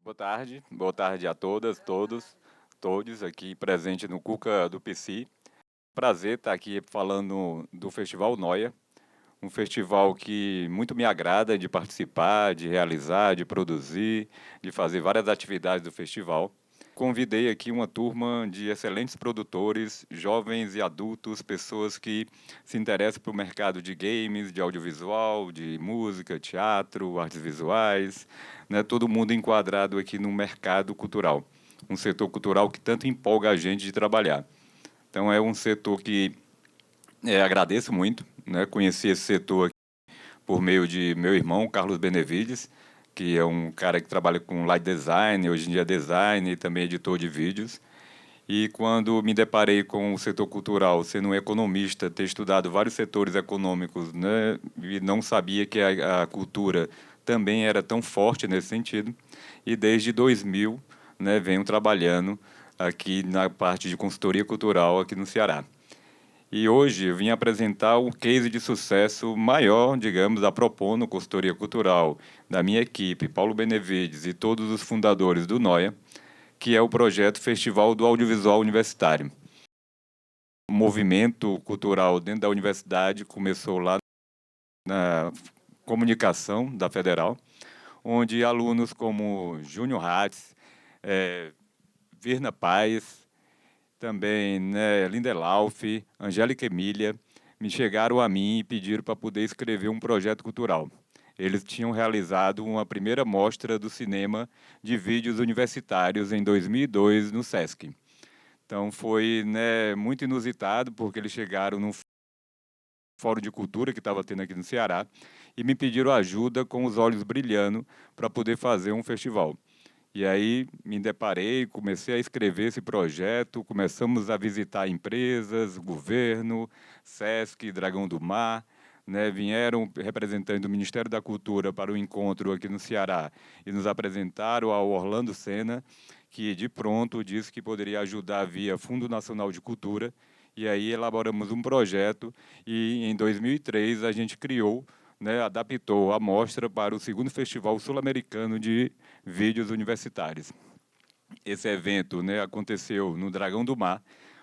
Boa tarde a todas, todos aqui presente no Cuca do PC. Prazer estar aqui falando do Festival Noia, um festival que muito me agrada de participar, de realizar, de produzir, de fazer várias atividades do festival. Convidei aqui uma turma de excelentes produtores, jovens e adultos, pessoas que se interessam por mercado de games, de audiovisual, de música, teatro, artes visuais, né? Todo mundo enquadrado aqui no mercado cultural, um setor cultural que tanto empolga a gente de trabalhar. Então é um setor que agradeço muito, né? Conheci esse setor por meio de meu irmão, Carlos Benevides, que é um cara que trabalha com light design, hoje em dia é design e também editor de vídeos. E quando me deparei com o setor cultural, sendo um economista, ter estudado vários setores econômicos, né, e não sabia que a cultura também era tão forte nesse sentido. E desde 2000, né, venho trabalhando aqui na parte de consultoria cultural aqui no Ceará. E hoje eu vim apresentar o case de sucesso maior, digamos, da Propono Consultoria Cultural, da minha equipe, Paulo Benevides e todos os fundadores do Noia, que é o projeto Festival do Audiovisual Universitário. O movimento cultural dentro da universidade começou lá na comunicação da Federal, onde alunos como Júnior Hatz, Virna Paz, também, né, Lindelof, Angélica Emília, me chegaram a mim e pediram para poder escrever um projeto cultural. Eles tinham realizado uma primeira mostra do cinema de vídeos universitários em 2002 no SESC. Então foi, né, muito inusitado, porque eles chegaram num fórum de cultura que estava tendo aqui no Ceará e me pediram ajuda com os olhos brilhando para poder fazer um festival. E aí me deparei, comecei a escrever esse projeto, começamos a visitar empresas, governo, SESC, Dragão do Mar, né, vieram representantes do Ministério da Cultura para o encontro aqui no Ceará e nos apresentaram ao Orlando Senna, que de pronto disse que poderia ajudar via Fundo Nacional de Cultura, e aí elaboramos um projeto e em 2003 a gente criou, né, adaptou a mostra para o segundo Festival Sul-Americano de Vídeos Universitários. Esse evento, né, aconteceu no Dragão do Mar,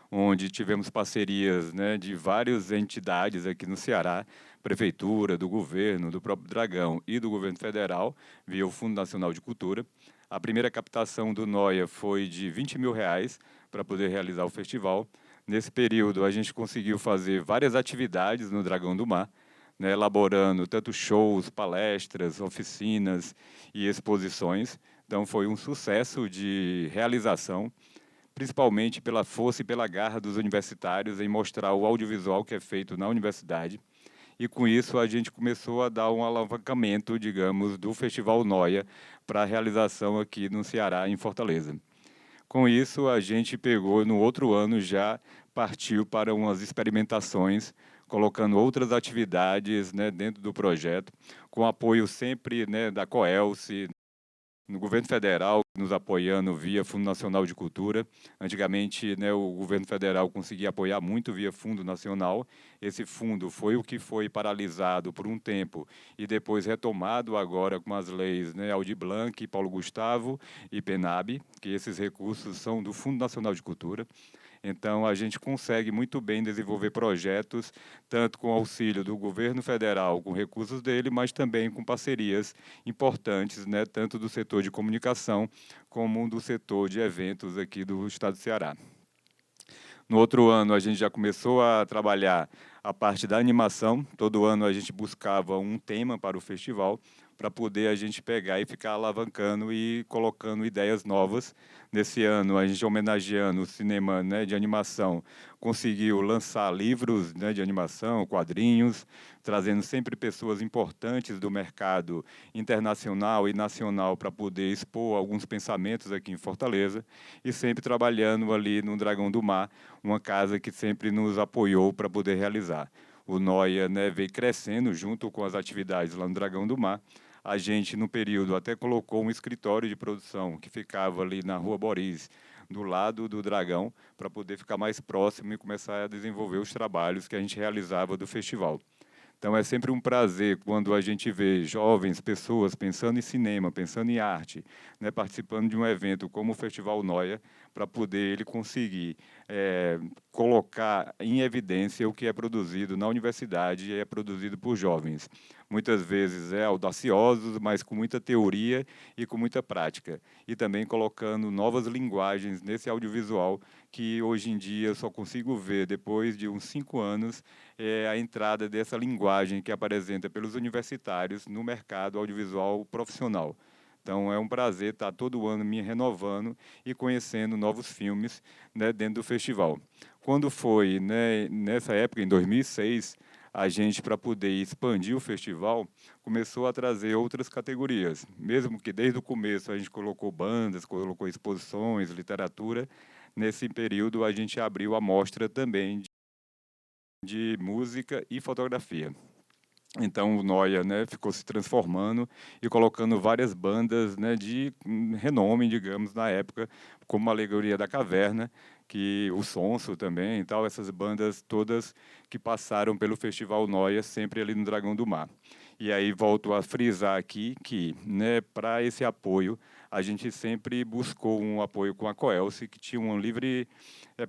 onde tivemos parcerias, né, de várias entidades aqui no Ceará, prefeitura, do governo, do próprio Dragão e do governo federal, via o Fundo Nacional de Cultura. A primeira captação do Noia foi de R$ 20.000 para poder realizar o festival. Nesse período, a gente conseguiu fazer várias atividades no Dragão do Mar, né, elaborando tanto shows, palestras, oficinas e exposições. Então, foi um sucesso de realização, principalmente pela força e pela garra dos universitários em mostrar o audiovisual que é feito na universidade. E com isso a gente começou a dar um alavancamento, digamos, do Festival Noia para a realização aqui no Ceará, em Fortaleza. Com isso, a gente pegou, no outro ano já partiu para umas experimentações, colocando outras atividades, né, dentro do projeto, com apoio sempre, né, da Coelce, no governo federal, nos apoiando via Fundo Nacional de Cultura. Antigamente, né, o governo federal conseguia apoiar muito via Fundo Nacional. Esse fundo foi o que foi paralisado por um tempo e depois retomado agora com as leis, né, Aldir Blanc, Paulo Gustavo e PENAB, que esses recursos são do Fundo Nacional de Cultura. Então, a gente consegue muito bem desenvolver projetos, tanto com auxílio do governo federal, com recursos dele, mas também com parcerias importantes, né, tanto do setor de comunicação, como do setor de eventos aqui do estado do Ceará. No outro ano, a gente já começou a trabalhar a parte da animação. Todo ano a gente buscava um tema para o festival, para poder a gente pegar e ficar alavancando e colocando ideias novas. Nesse ano, a gente homenageando o cinema, né, de animação, conseguiu lançar livros, né, de animação, quadrinhos, trazendo sempre pessoas importantes do mercado internacional e nacional para poder expor alguns pensamentos aqui em Fortaleza e sempre trabalhando ali no Dragão do Mar, uma casa que sempre nos apoiou para poder realizar. O Noia, né, veio crescendo junto com as atividades lá no Dragão do Mar. A gente, no período, até colocou um escritório de produção que ficava ali na Rua Boris, do lado do Dragão, para poder ficar mais próximo e começar a desenvolver os trabalhos que a gente realizava do festival. Então é sempre um prazer quando a gente vê jovens, pessoas pensando em cinema, pensando em arte, né, participando de um evento como o Festival Noia, para poder ele conseguir colocar em evidência o que é produzido na universidade e é produzido por jovens. Muitas vezes audaciosos, mas com muita teoria e com muita prática. E também colocando novas linguagens nesse audiovisual que hoje em dia eu só consigo ver depois de uns 5 anos a entrada dessa linguagem que apresenta pelos universitários no mercado audiovisual profissional. Então, é um prazer estar todo ano me renovando e conhecendo novos filmes, né, dentro do festival. Quando foi, né, nessa época, em 2006, a gente, para poder expandir o festival, começou a trazer outras categorias. Mesmo que desde o começo a gente colocou bandas, colocou exposições, literatura, nesse período a gente abriu a mostra também de música e fotografia. Então o Noia, né, ficou se transformando e colocando várias bandas, né, de renome, digamos, na época, como a Alegoria da Caverna, que o Sonso também e tal, essas bandas todas que passaram pelo Festival Noia, sempre ali no Dragão do Mar. E aí volto a frisar aqui que, né, para esse apoio, a gente sempre buscou um apoio com a Coelce, que tinha uma livre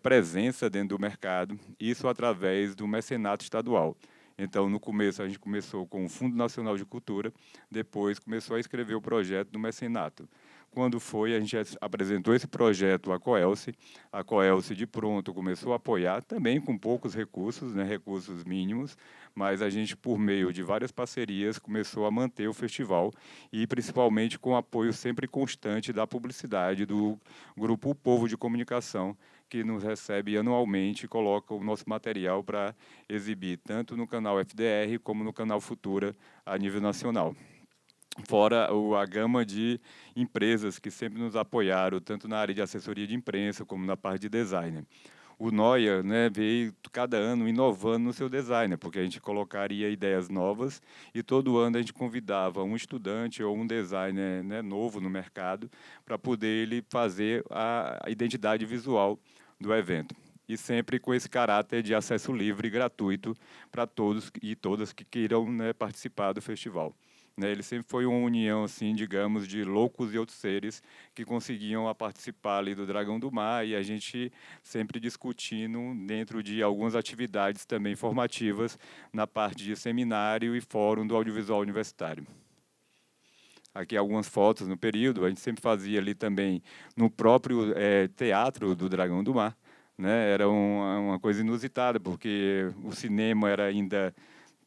presença dentro do mercado, isso através do mecenato estadual. Então, no começo, a gente começou com o Fundo Nacional de Cultura, depois começou a escrever o projeto do mecenato. Quando foi, a gente apresentou esse projeto à Coelce, a Coelce, de pronto, começou a apoiar, também com poucos recursos, né, recursos mínimos, mas a gente, por meio de várias parcerias, começou a manter o festival, e principalmente com o apoio sempre constante da publicidade, do Grupo O Povo de Comunicação, que nos recebe anualmente e coloca o nosso material para exibir tanto no canal FDR como no canal Futura a nível nacional. Fora a gama de empresas que sempre nos apoiaram, tanto na área de assessoria de imprensa como na parte de design. O Noia, né, veio cada ano inovando no seu design, porque a gente colocaria ideias novas e todo ano a gente convidava um estudante ou um designer, né, novo no mercado para poder ele fazer a identidade visual do evento. E sempre com esse caráter de acesso livre e gratuito para todos e todas que queiram, né, participar do festival. Né, ele sempre foi uma união, assim, digamos, de loucos e outros seres que conseguiam participar ali do Dragão do Mar, e a gente sempre discutindo dentro de algumas atividades também formativas na parte de seminário e fórum do audiovisual universitário. Aqui algumas fotos no período, a gente sempre fazia ali também no próprio teatro do Dragão do Mar, né? Era uma coisa inusitada, porque o cinema era ainda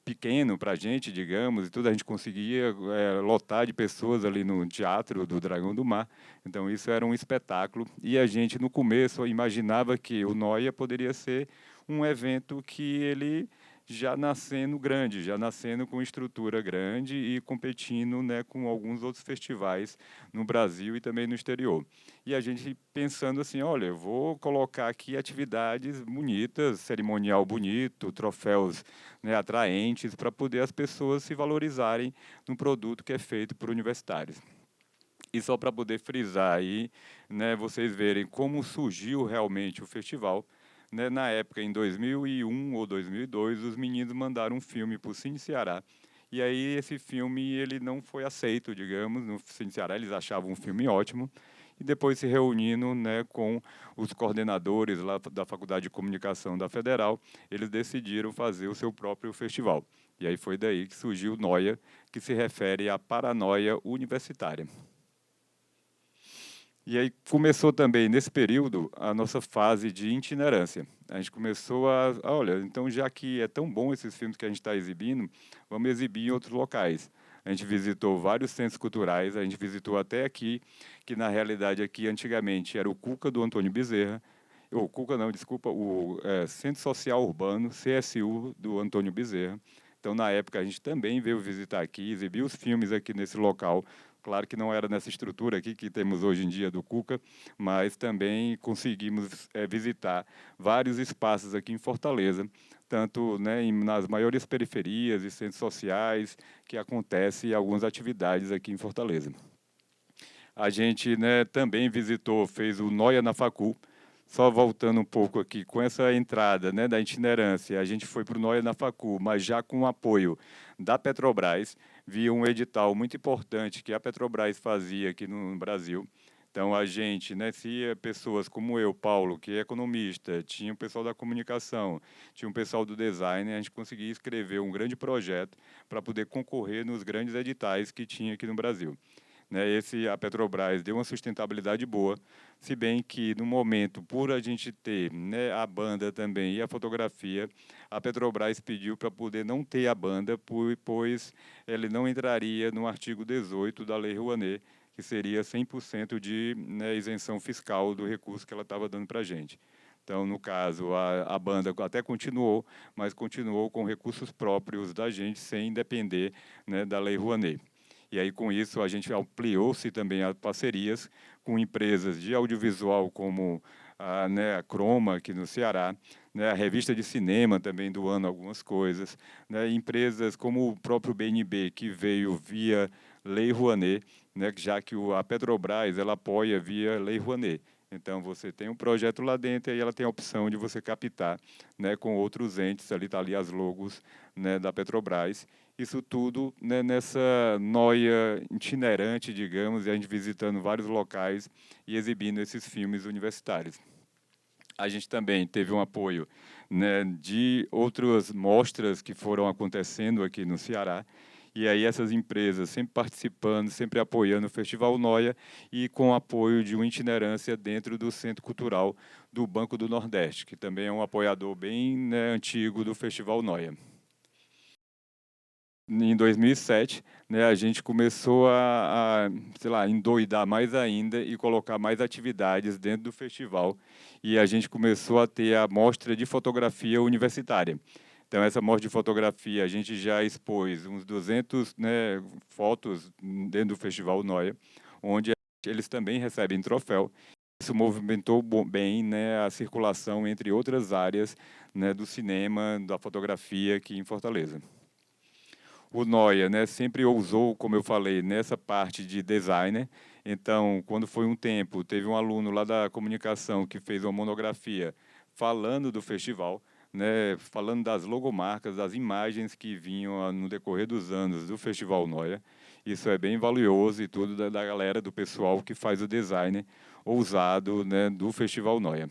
pequeno para a gente, digamos, e tudo, a gente conseguia lotar de pessoas ali no teatro do Dragão do Mar. Então, isso era um espetáculo. E a gente, no começo, imaginava que o Noia poderia ser um evento que ele já nascendo grande, já nascendo com estrutura grande e competindo, né, com alguns outros festivais no Brasil e também no exterior. E a gente pensando assim, olha, eu vou colocar aqui atividades bonitas, cerimonial bonito, troféus, né, atraentes, para poder as pessoas se valorizarem no produto que é feito por universitários. E só para poder frisar aí, né, vocês verem como surgiu realmente o festival, né, na época, em 2001 ou 2002, os meninos mandaram um filme para o Cine Ceará, e aí esse filme ele não foi aceito, digamos, no Cine Ceará, eles achavam um filme ótimo, e depois se reunindo, né, com os coordenadores lá da Faculdade de Comunicação da Federal, eles decidiram fazer o seu próprio festival. E aí foi daí que surgiu o Noia, que se refere à paranoia universitária. E aí começou também, nesse período, a nossa fase de itinerância. A gente começou olha, então já que é tão bom esses filmes que a gente está exibindo, vamos exibir em outros locais. A gente visitou vários centros culturais, a gente visitou até aqui, que na realidade aqui antigamente era o Cuca do Antônio Bezerra, o Cuca não, desculpa, o Centro Social Urbano, CSU, do Antônio Bezerra. Então, na época, a gente também veio visitar aqui, exibiu os filmes aqui nesse local. Claro que não era nessa estrutura aqui que temos hoje em dia do Cuca, mas também conseguimos visitar vários espaços aqui em Fortaleza, tanto, né, nas maiores periferias e centros sociais, que acontecem algumas atividades aqui em Fortaleza. A gente, né, também visitou, fez o Noia na Facu, só voltando um pouco aqui, com essa entrada, né, da itinerância, a gente foi para o Noia na Facu, mas já com o apoio da Petrobras, via um edital muito importante que a Petrobras fazia aqui no Brasil. Então, a gente, né, se pessoas como eu, Paulo, que é economista, tinha o pessoal da comunicação, tinha o pessoal do design, a gente conseguia escrever um grande projeto para poder concorrer nos grandes editais que tinha aqui no Brasil. Né, a Petrobras deu uma sustentabilidade boa, se bem que no momento, por a gente ter, né, a banda também e a fotografia, a Petrobras pediu para poder não ter a banda, pois ele não entraria no artigo 18 da Lei Rouanet, que seria 100% de, né, isenção fiscal do recurso que ela estava dando para a gente. Então, no caso, a banda até continuou, mas continuou com recursos próprios da gente, sem depender, né, da Lei Rouanet. E aí, com isso, a gente ampliou-se também as parcerias com empresas de audiovisual como né, a Croma, aqui no Ceará, né, a revista de cinema também doando algumas coisas, né, empresas como o próprio BNB, que veio via Lei Rouanet, né, já que a Petrobras ela apoia via Lei Rouanet. Então, você tem um projeto lá dentro e ela tem a opção de você captar, né, com outros entes, ali está ali as logos, né, da Petrobras. Isso tudo, né, nessa noia itinerante, digamos, e a gente visitando vários locais e exibindo esses filmes universitários. A gente também teve um apoio, né, de outras mostras que foram acontecendo aqui no Ceará, e aí essas empresas sempre participando, sempre apoiando o Festival Noia e com apoio de uma itinerância dentro do Centro Cultural do Banco do Nordeste, que também é um apoiador bem, né, antigo do Festival Noia. Em 2007, né, a gente começou sei lá, endoidar mais ainda e colocar mais atividades dentro do festival. E a gente começou a ter a mostra de fotografia universitária. Então, essa mostra de fotografia, a gente já expôs uns 200, né, fotos dentro do Festival Noia, onde eles também recebem troféu. Isso movimentou bem, né, a circulação entre outras áreas, né, do cinema, da fotografia aqui em Fortaleza. O Noia, né, sempre ousou, como eu falei, nessa parte de designer. Então, quando foi um tempo, teve um aluno lá da comunicação que fez uma monografia falando do festival, né, falando das logomarcas, das imagens que vinham no decorrer dos anos do Festival Noia. Isso é bem valioso e tudo da galera, do pessoal que faz o design ousado, né, do Festival Noia.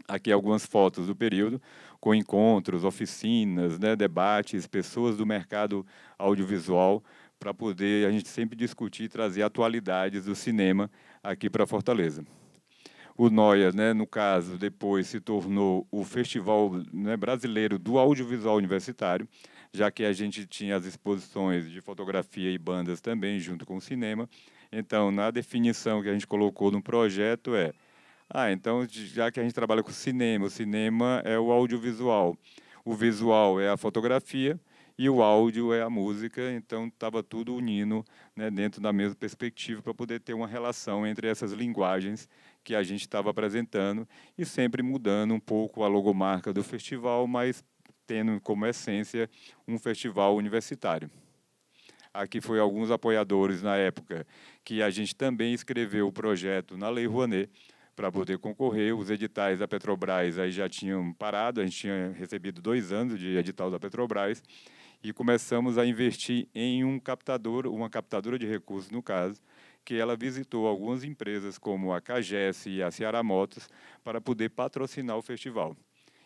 Aqui algumas fotos do período, com encontros, oficinas, né, debates, pessoas do mercado audiovisual, para poder a gente sempre discutir e trazer atualidades do cinema aqui para Fortaleza. O Noia, né, no caso, depois se tornou o Festival, né, Brasileiro do Audiovisual Universitário, já que a gente tinha as exposições de fotografia e bandas também, junto com o cinema. Então, na definição que a gente colocou no projeto então, já que a gente trabalha com cinema, o cinema é o audiovisual, o visual é a fotografia e o áudio é a música, então estava tudo unindo, né, dentro da mesma perspectiva para poder ter uma relação entre essas linguagens que a gente estava apresentando e sempre mudando um pouco a logomarca do festival, mas tendo como essência um festival universitário. Aqui foi alguns apoiadores na época que a gente também escreveu o projeto na Lei Rouanet, para poder concorrer. Os editais da Petrobras aí já tinham parado, a gente tinha recebido 2 anos de edital da Petrobras, e começamos a investir em uma captadora de recursos, no caso, que ela visitou algumas empresas, como a Cagesse e a Ceará Motos, para poder patrocinar o festival.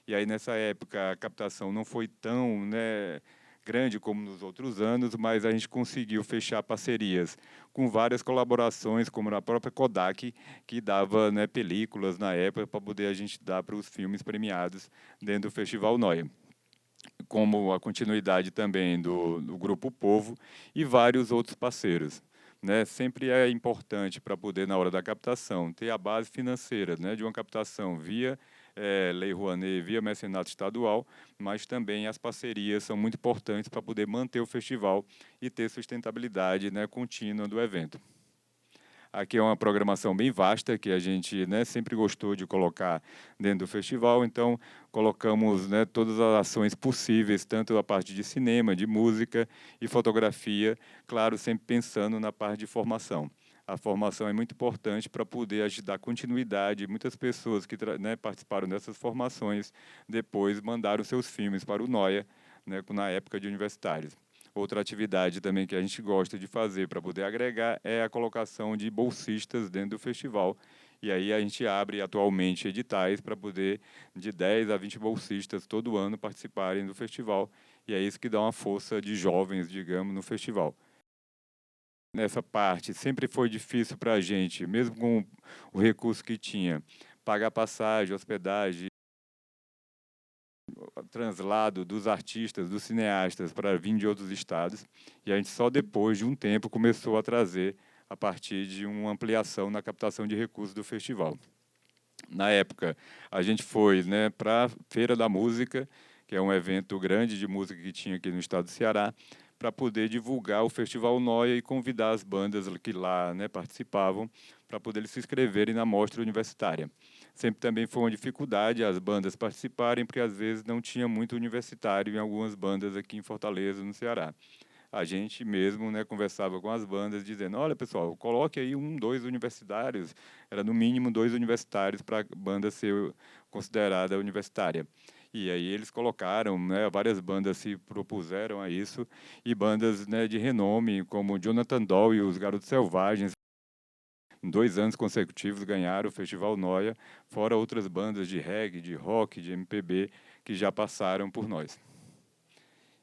E aí, nessa época, a captação não foi tão, né, grande como nos outros anos, mas a gente conseguiu fechar parcerias com várias colaborações, como na própria Kodak, que dava, né, películas na época para poder a gente dar para os filmes premiados dentro do Festival Noia. Como a continuidade também do Grupo Povo e vários outros parceiros. Né? Sempre é importante para poder, na hora da captação, ter a base financeira, né, de uma captação via Lei Rouanet, via mecenato estadual, mas também as parcerias são muito importantes para poder manter o festival e ter sustentabilidade, né, contínua do evento. Aqui é uma programação bem vasta, que a gente, né, sempre gostou de colocar dentro do festival, então colocamos, né, todas as ações possíveis, tanto a parte de cinema, de música e fotografia, claro, sempre pensando na parte de formação. A formação é muito importante para poder dar continuidade. Muitas pessoas que participaram dessas formações depois mandaram seus filmes para o NOIA, né, na época de universitários. Outra atividade também que a gente gosta de fazer para poder agregar é a colocação de bolsistas dentro do festival. E aí a gente abre atualmente editais para poder de 10 a 20 bolsistas todo ano participarem do festival. E é isso que dá uma força de jovens, digamos, no festival. Nessa parte, sempre foi difícil para a gente, mesmo com o recurso que tinha, pagar passagem, hospedagem, translado dos artistas, dos cineastas para vir de outros estados. E a gente só depois de um tempo começou a trazer a partir de uma ampliação na captação de recursos do festival. Na época, a gente foi, né, para a Feira da Música, que é um evento grande de música que tinha aqui no estado do Ceará, para poder divulgar o Festival Noia e convidar as bandas que lá, né, participavam para poder se inscreverem na mostra universitária. Sempre também foi uma dificuldade as bandas participarem, porque às vezes não tinha muito universitário em algumas bandas aqui em Fortaleza, no Ceará. A gente mesmo, né, conversava com as bandas, dizendo: olha, pessoal, coloque aí 1, 2 universitários. Era no mínimo 2 universitários para a banda ser considerada universitária. E aí eles colocaram, né, várias bandas se propuseram a isso, e bandas, né, de renome, como Jonathan Doll e os Garotos Selvagens, em 2 anos consecutivos ganharam o Festival Noia, fora outras bandas de reggae, de rock, de MPB, que já passaram por nós.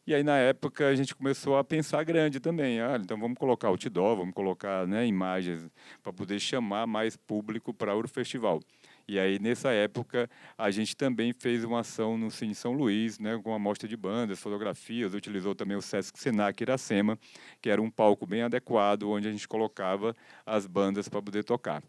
E aí, na época, a gente começou a pensar grande também. Então vamos colocar outdoor, vamos colocar, né, imagens para poder chamar mais público para o festival. E aí, nessa época, a gente também fez uma ação no Cine São Luís, né, com uma mostra de bandas, fotografias, utilizou também o Sesc Senac Iracema, que era um palco bem adequado, onde a gente colocava as bandas para poder tocar.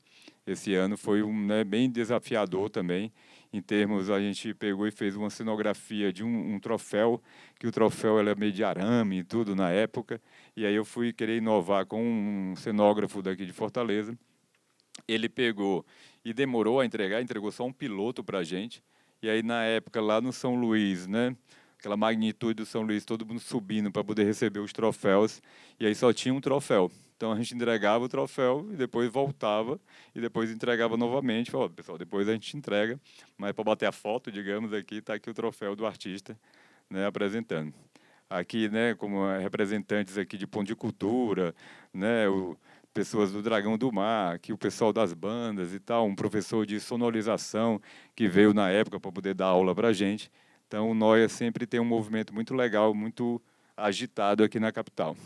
Esse ano foi né, bem desafiador também, em termos, a gente pegou e fez uma cenografia de um troféu, que o troféu era meio de arame e tudo na época, e aí eu fui querer inovar com um cenógrafo daqui de Fortaleza. Ele pegou e demorou a entregar, entregou só um piloto para a gente, e aí na época lá no São Luís, né, aquela magnitude do São Luís, todo mundo subindo para poder receber os troféus, e aí só tinha um troféu. Então a gente entregava o troféu e depois voltava e depois entregava novamente. Falou: pessoal, depois a gente entrega, mas para bater a foto, digamos, aqui está aqui o troféu do artista, né, apresentando. Aqui, né, como representantes aqui de Ponto de Cultura, né, pessoas do Dragão do Mar, aqui o pessoal das bandas e tal, um professor de sonorização que veio na época para poder dar aula para a gente. Então o Noia sempre tem um movimento muito legal, muito agitado aqui na capital.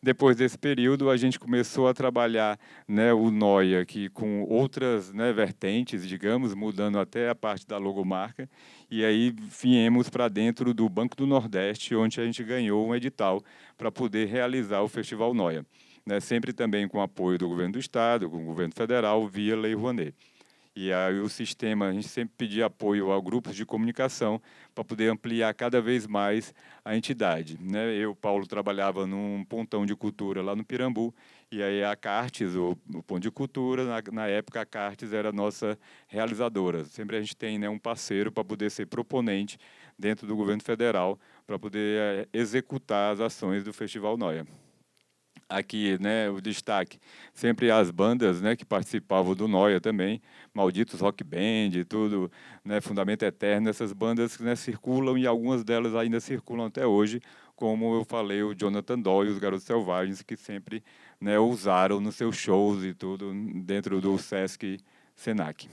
Depois desse período, a gente começou a trabalhar, né, o Noia aqui com outras, né, vertentes, digamos, mudando até a parte da logomarca, e aí viemos para dentro do Banco do Nordeste, onde a gente ganhou um edital para poder realizar o Festival Noia, né, sempre também com apoio do governo do Estado, com o governo federal, via Lei Rouanet. E aí o sistema, a gente sempre pedia apoio a grupos de comunicação para poder ampliar cada vez mais a entidade, né? Eu, Paulo, trabalhava num pontão de cultura lá no Pirambu, e aí a Cartes, o Ponto de Cultura, na época a Cartes era a nossa realizadora. Sempre a gente tem, né, um parceiro para poder ser proponente dentro do governo federal, para poder executar as ações do Festival Noia. Aqui, né, o destaque, sempre as bandas, né, que participavam do Noia também, Malditos Rock Band e tudo, né, Fundamento Eterno, essas bandas, né, circulam e algumas delas ainda circulam até hoje, como eu falei, o Jonathan Doll e os Garotos Selvagens, que sempre, né, usaram nos seus shows e tudo dentro do Sesc Senac.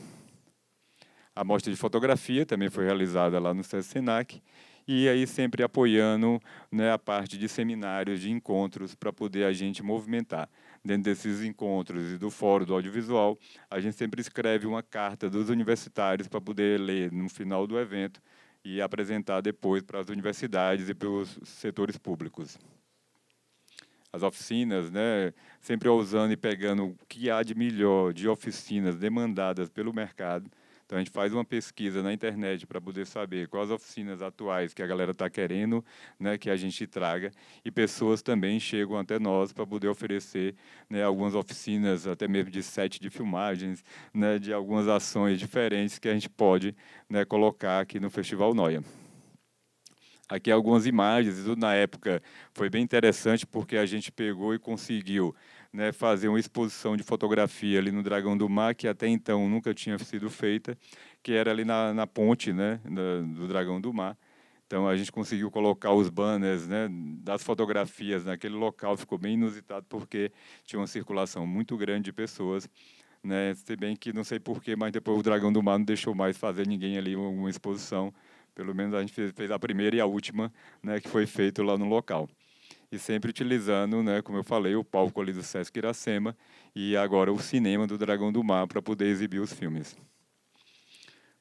A mostra de fotografia também foi realizada lá no Sesc Senac, e aí sempre apoiando, né, a parte de seminários, de encontros, para poder a gente movimentar. Dentro desses encontros e do Fórum do Audiovisual, a gente sempre escreve uma carta dos universitários para poder ler no final do evento e apresentar depois para as universidades e para os setores públicos. As oficinas, né, sempre ousando e pegando o que há de melhor de oficinas demandadas pelo mercado. Então, a gente faz uma pesquisa na internet para poder saber quais oficinas atuais que a galera está querendo, né, que a gente traga, e pessoas também chegam até nós para poder oferecer, né, algumas oficinas, até mesmo de set de filmagens, né, de algumas ações diferentes que a gente pode, né, colocar aqui no Festival Noia. Aqui algumas imagens, e tudo na época foi bem interessante porque a gente pegou e conseguiu, né, fazer uma exposição de fotografia ali no Dragão do Mar, que até então nunca tinha sido feita, que era ali na ponte, né, do Dragão do Mar. Então a gente conseguiu colocar os banners, né, das fotografias naquele local, ficou bem inusitado porque tinha uma circulação muito grande de pessoas, né, se bem que não sei porquê, mas depois o Dragão do Mar não deixou mais fazer ninguém ali uma exposição, pelo menos a gente fez a primeira e a última, né, que foi feito lá no local. E sempre utilizando, né, como eu falei, o palco ali do Sesc Iracema e agora o cinema do Dragão do Mar para poder exibir os filmes.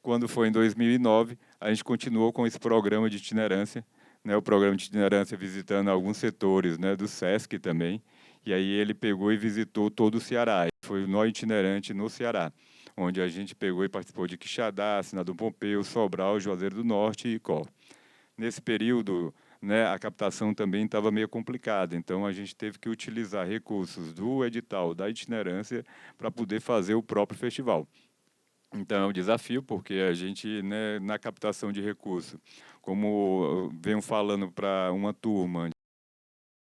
Quando foi em 2009, a gente continuou com esse programa de itinerância, né, o programa de itinerância visitando alguns setores, né, do Sesc também, e aí ele pegou e visitou todo o Ceará. Foi o Nó Itinerante no Ceará, onde a gente pegou e participou de Quixadá, Sinadum Pompeu, Sobral, Juazeiro do Norte e Icó. Nesse período, né, a captação também estava meio complicada, então a gente teve que utilizar recursos do edital da itinerância para poder fazer o próprio festival. Então é um desafio, porque a gente, né, na captação de recursos, como venho falando para uma turma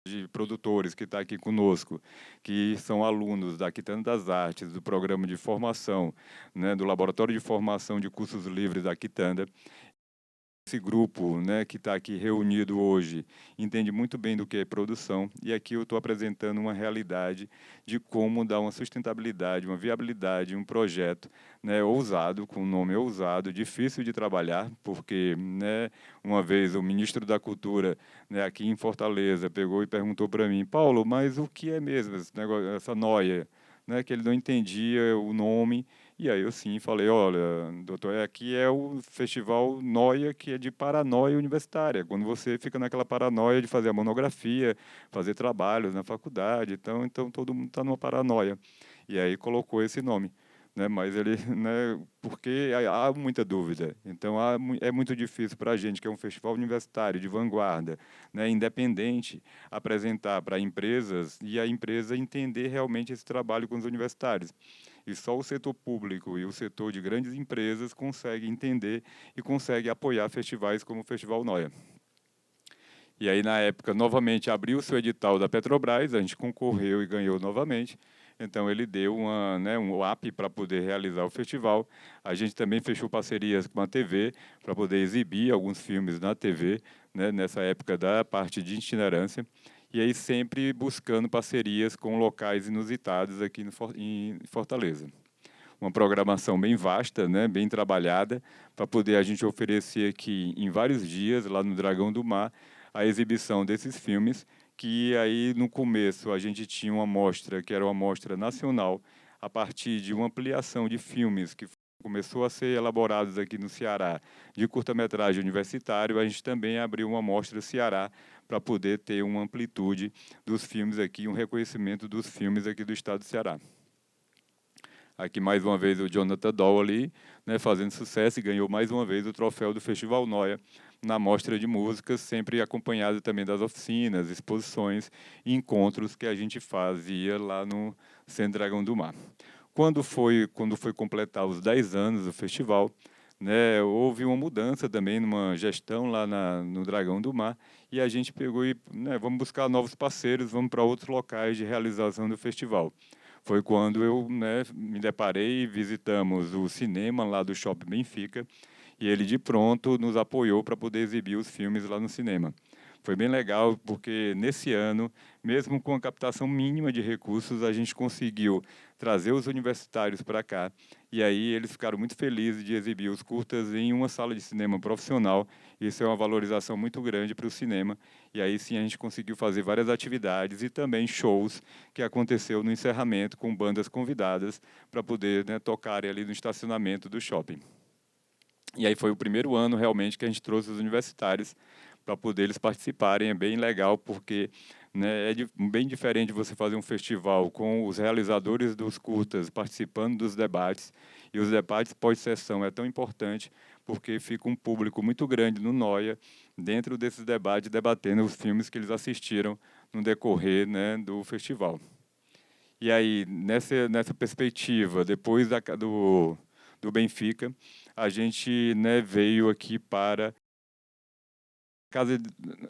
de produtores que está aqui conosco, que são alunos da Quitanda das Artes, do programa de formação, né, do Laboratório de Formação de Cursos Livres da Quitanda, esse grupo, né, que está aqui reunido hoje entende muito bem do que é produção, e aqui eu estou apresentando uma realidade de como dar uma sustentabilidade, uma viabilidade, um projeto, né, ousado, com um nome ousado, difícil de trabalhar, porque, né, uma vez o ministro da Cultura, né, aqui em Fortaleza pegou e perguntou para mim: Paulo, mas o que é mesmo esse negócio, essa noia? Né, que ele não entendia o nome. E aí eu sim falei: olha, doutor, aqui é o Festival Noia, que é de paranoia universitária, quando você fica naquela paranoia de fazer a monografia, fazer trabalhos na faculdade, então todo mundo está numa paranoia. E aí colocou esse nome, né? Mas ele, né, porque há muita dúvida. Então é muito difícil para a gente, que é um festival universitário de vanguarda, né, independente, apresentar para empresas e a empresa entender realmente esse trabalho com os universitários. E só o setor público e o setor de grandes empresas conseguem entender e conseguem apoiar festivais como o Festival Noia. E aí, na época, novamente abriu o seu edital da Petrobras, a gente concorreu e ganhou novamente. Então, ele deu um app para poder realizar o festival. A gente também fechou parcerias com a TV para poder exibir alguns filmes na TV, né, nessa época da parte de itinerância. E aí, sempre buscando parcerias com locais inusitados aqui em Fortaleza. Uma programação bem vasta, né, bem trabalhada, para poder a gente oferecer aqui em vários dias, lá no Dragão do Mar, a exibição desses filmes, que aí no começo a gente tinha uma mostra, que era uma mostra nacional, a partir de uma ampliação de filmes que começou a ser elaborados aqui no Ceará, de curta-metragem universitário, a gente também abriu uma mostra Ceará para poder ter uma amplitude dos filmes aqui, um reconhecimento dos filmes aqui do estado do Ceará. Aqui, mais uma vez, o Jonathan Doll ali, né, fazendo sucesso, e ganhou mais uma vez o troféu do Festival Noia, na mostra de músicas, sempre acompanhado também das oficinas, exposições e encontros que a gente fazia lá no Centro Dragão do Mar. Quando foi completar os 10 anos do festival, né, houve uma mudança também numa gestão lá no Dragão do Mar, e a gente pegou e, né, vamos buscar novos parceiros, vamos para outros locais de realização do festival. Foi quando eu, né, me deparei e visitamos o cinema lá do Shopping Benfica, e ele de pronto nos apoiou para poder exibir os filmes lá no cinema. Foi bem legal, porque nesse ano, mesmo com a captação mínima de recursos, a gente conseguiu trazer os universitários para cá, e aí eles ficaram muito felizes de exibir os curtas em uma sala de cinema profissional. Isso é uma valorização muito grande para o cinema, e aí sim a gente conseguiu fazer várias atividades e também shows que aconteceu no encerramento com bandas convidadas para poder, né, tocarem ali no estacionamento do shopping. E aí foi o primeiro ano realmente que a gente trouxe os universitários para poder eles participarem. É bem legal, porque, né, bem diferente você fazer um festival com os realizadores dos curtas participando dos debates, e os debates pós-sessão é tão importante porque fica um público muito grande no Noia, dentro desses debates, debatendo os filmes que eles assistiram no decorrer, né, do festival. E aí, nessa perspectiva, depois do Benfica, a gente, né, veio aqui para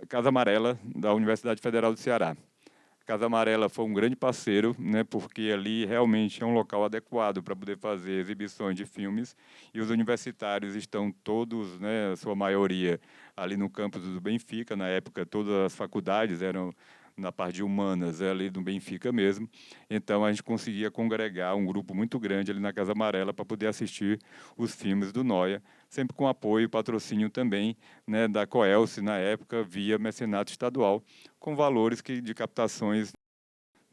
Casa Amarela da Universidade Federal do Ceará. Casa Amarela foi um grande parceiro, né, porque ali realmente é um local adequado para poder fazer exibições de filmes, e os universitários estão todos, né, a sua maioria, ali no campus do Benfica. Na época, todas as faculdades eram na parte de humanas, ali do Benfica mesmo. Então, a gente conseguia congregar um grupo muito grande ali na Casa Amarela para poder assistir os filmes do Noia, sempre com apoio e patrocínio também, né, da Coelce, na época, via mecenato estadual, com valores de captações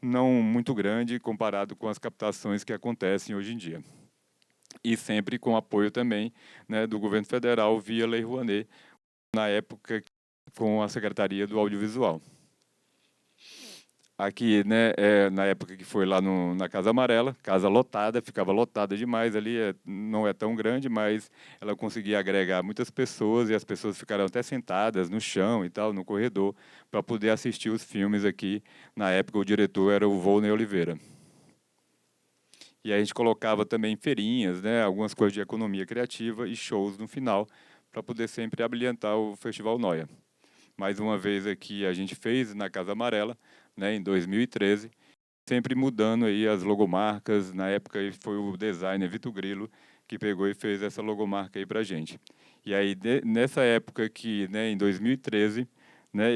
não muito grande comparado com as captações que acontecem hoje em dia. E sempre com apoio também, né, do governo federal via Lei Rouanet, na época com a Secretaria do Audiovisual. Aqui, né, na época que foi lá na Casa Amarela, casa lotada, ficava lotada demais ali, não é tão grande, mas ela conseguia agregar muitas pessoas, e as pessoas ficaram até sentadas no chão e tal, no corredor, para poder assistir os filmes aqui. Na época, o diretor era o Volney Oliveira. E aí a gente colocava também feirinhas, né, algumas coisas de economia criativa e shows no final, para poder sempre abrilhantar o Festival Noia. Mais uma vez aqui a gente fez na Casa Amarela, né, em 2013, sempre mudando aí as logomarcas. Na época foi o designer Vitor Grilo que pegou e fez essa logomarca aí para a gente. E aí, nessa época aqui, né, em 2013, né,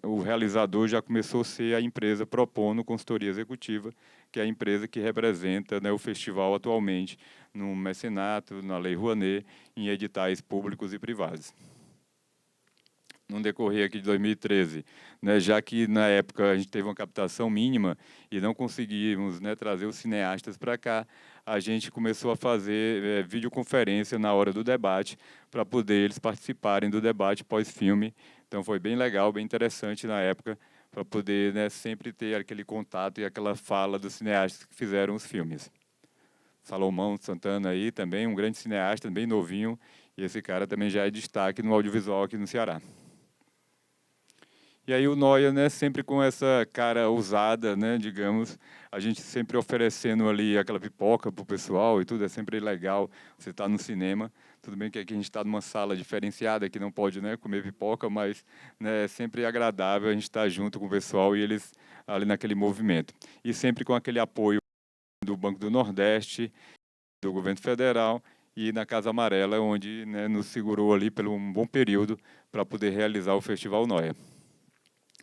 o realizador já começou a ser a empresa Propono Consultoria Executiva, que é a empresa que representa, né, o festival atualmente no mecenato, na Lei Rouanet, em editais públicos e privados. No decorrer aqui de 2013, né, já que na época a gente teve uma captação mínima e não conseguimos, né, trazer os cineastas para cá, a gente começou a fazer videoconferência na hora do debate, para poder eles participarem do debate pós-filme. Então foi bem legal, bem interessante na época, para poder, né, sempre ter aquele contato e aquela fala dos cineastas que fizeram os filmes. Salomão Santana aí também, um grande cineasta, bem novinho, e esse cara também já é destaque no audiovisual aqui no Ceará. E aí o Noia, né, sempre com essa cara ousada, né, digamos, a gente sempre oferecendo ali aquela pipoca para o pessoal e tudo, é sempre legal você estar no cinema. Tudo bem que aqui a gente está numa sala diferenciada, que não pode, né, comer pipoca, mas, né, é sempre agradável a gente estar junto com o pessoal e eles ali naquele movimento. E sempre com aquele apoio do Banco do Nordeste, do governo federal, e na Casa Amarela, onde, né, nos segurou ali por um bom período para poder realizar o Festival Noia.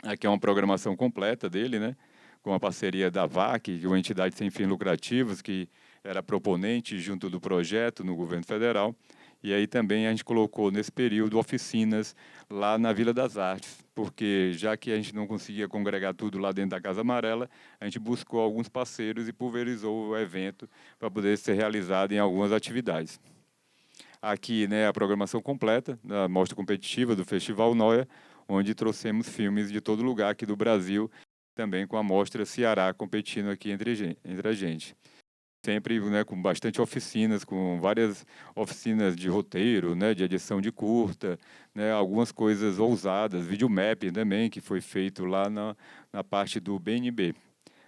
Aqui é uma programação completa dele, né, com a parceria da VAC, que é uma entidade sem fins lucrativos, que era proponente junto do projeto no governo federal. E aí também a gente colocou nesse período oficinas lá na Vila das Artes, porque já que a gente não conseguia congregar tudo lá dentro da Casa Amarela, a gente buscou alguns parceiros e pulverizou o evento para poder ser realizado em algumas atividades. Aqui, né, a programação completa da mostra competitiva do Festival Noia, onde trouxemos filmes de todo lugar aqui do Brasil, também com a mostra Ceará competindo aqui entre a gente. Sempre, né, com bastante oficinas, com várias oficinas de roteiro, né, de edição de curta, né, algumas coisas ousadas, videomapping também, que foi feito lá na parte do BNB.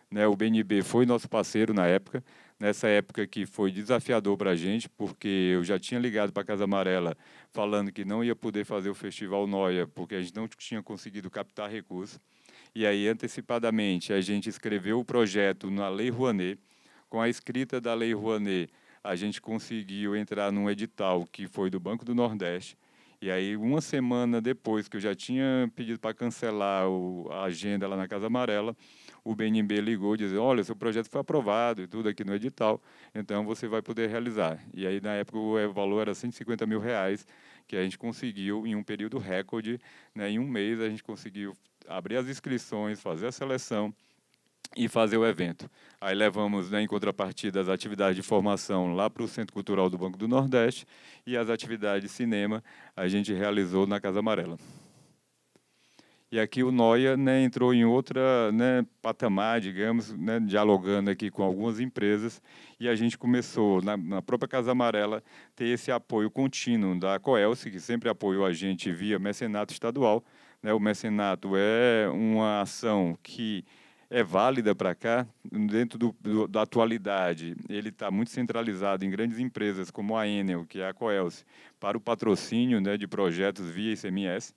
Né, o BNB foi nosso parceiro na época. Nessa época que foi desafiador para a gente, porque eu já tinha ligado para a Casa Amarela falando que não ia poder fazer o Festival Noia, porque a gente não tinha conseguido captar recursos. E aí, antecipadamente, a gente escreveu o projeto na Lei Rouanet. Com a escrita da Lei Rouanet, a gente conseguiu entrar num edital que foi do Banco do Nordeste. E aí, uma semana depois que eu já tinha pedido para cancelar a agenda lá na Casa Amarela, o BNB ligou e disse: olha, seu projeto foi aprovado e tudo aqui no edital, então você vai poder realizar. E aí, na época, o valor era R$ 150 mil, que a gente conseguiu em um período recorde, né, em um mês a gente conseguiu abrir as inscrições, fazer a seleção e fazer o evento. Aí levamos, né, em contrapartida, as atividades de formação lá para o Centro Cultural do Banco do Nordeste, e as atividades de cinema a gente realizou na Casa Amarela. E aqui o Noia, né, entrou em outra, né, patamar, digamos, né, dialogando aqui com algumas empresas, e a gente começou, na própria Casa Amarela, ter esse apoio contínuo da Coelce, que sempre apoiou a gente via mecenato estadual. Né, o mecenato é uma ação que é válida para cá, dentro da atualidade. Ele está muito centralizado em grandes empresas como a Enel, que é a Coelce, para o patrocínio, né, de projetos via ICMS.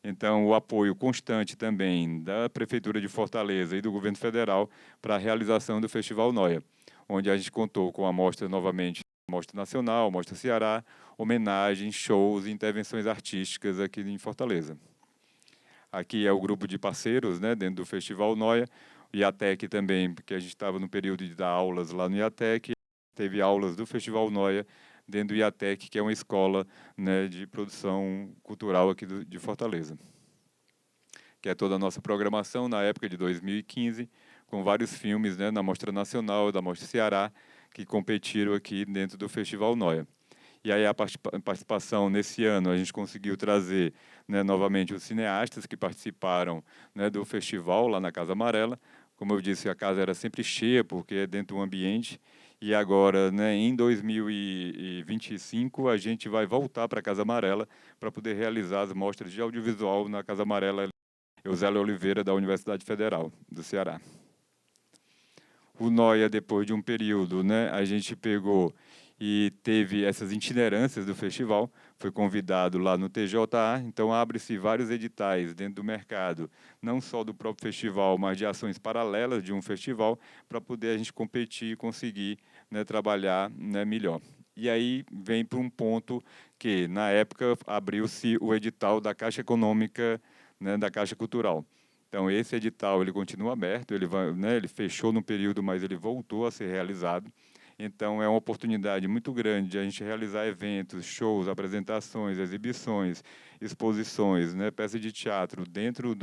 Então, o apoio constante também da Prefeitura de Fortaleza e do Governo Federal para a realização do Festival Noia, onde a gente contou com a mostra novamente, Mostra Nacional, Mostra Ceará, homenagens, shows e intervenções artísticas aqui em Fortaleza. Aqui é o grupo de parceiros, né, dentro do Festival Noia, o IATEC também, porque a gente estava no período de dar aulas lá no IATEC, teve aulas do Festival Noia dentro do IATEC, que é uma escola, né, de produção cultural aqui de Fortaleza, que é toda a nossa programação na época de 2015, com vários filmes, né, na Mostra Nacional, da Mostra Ceará, que competiram aqui dentro do Festival Noia. E aí a participação nesse ano, a gente conseguiu trazer, né, novamente os cineastas que participaram, né, do festival lá na Casa Amarela. Como eu disse, a casa era sempre cheia, porque é dentro do ambiente. E agora, né, em 2025, a gente vai voltar para a Casa Amarela para poder realizar as mostras de audiovisual na Casa Amarela Eusélio Oliveira, da Universidade Federal do Ceará. O Noia, depois de um período, né, a gente pegou e teve essas itinerâncias do festival, foi convidado lá no TJA, então abre-se vários editais dentro do mercado, não só do próprio festival, mas de ações paralelas de um festival, para poder a gente competir e conseguir, né, trabalhar, né, melhor. E aí vem para um ponto que, na época, abriu-se o edital da Caixa Econômica, né, da Caixa Cultural. Então, esse edital ele continua aberto, ele, vai, né, ele fechou no período, mas ele voltou a ser realizado. Então, é uma oportunidade muito grande de a gente realizar eventos, shows, apresentações, exibições, exposições, né, peças de teatro dentro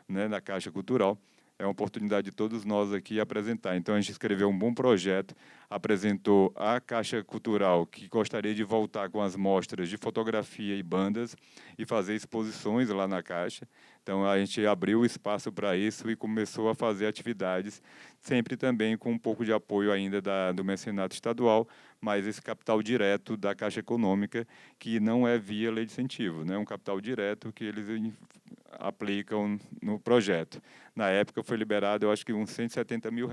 né, da Caixa Cultural. É uma oportunidade de todos nós aqui apresentar. Então, a gente escreveu um bom projeto, apresentou a Caixa Cultural, que gostaria de voltar com as mostras de fotografia e bandas e fazer exposições lá na Caixa. Então, a gente abriu o espaço para isso e começou a fazer atividades, sempre também com um pouco de apoio ainda do mecenato estadual, mas esse capital direto da Caixa Econômica, que não é via lei de incentivo, né? É um capital direto que eles aplicam no projeto. Na época foi liberado, eu acho que uns R$ 170 mil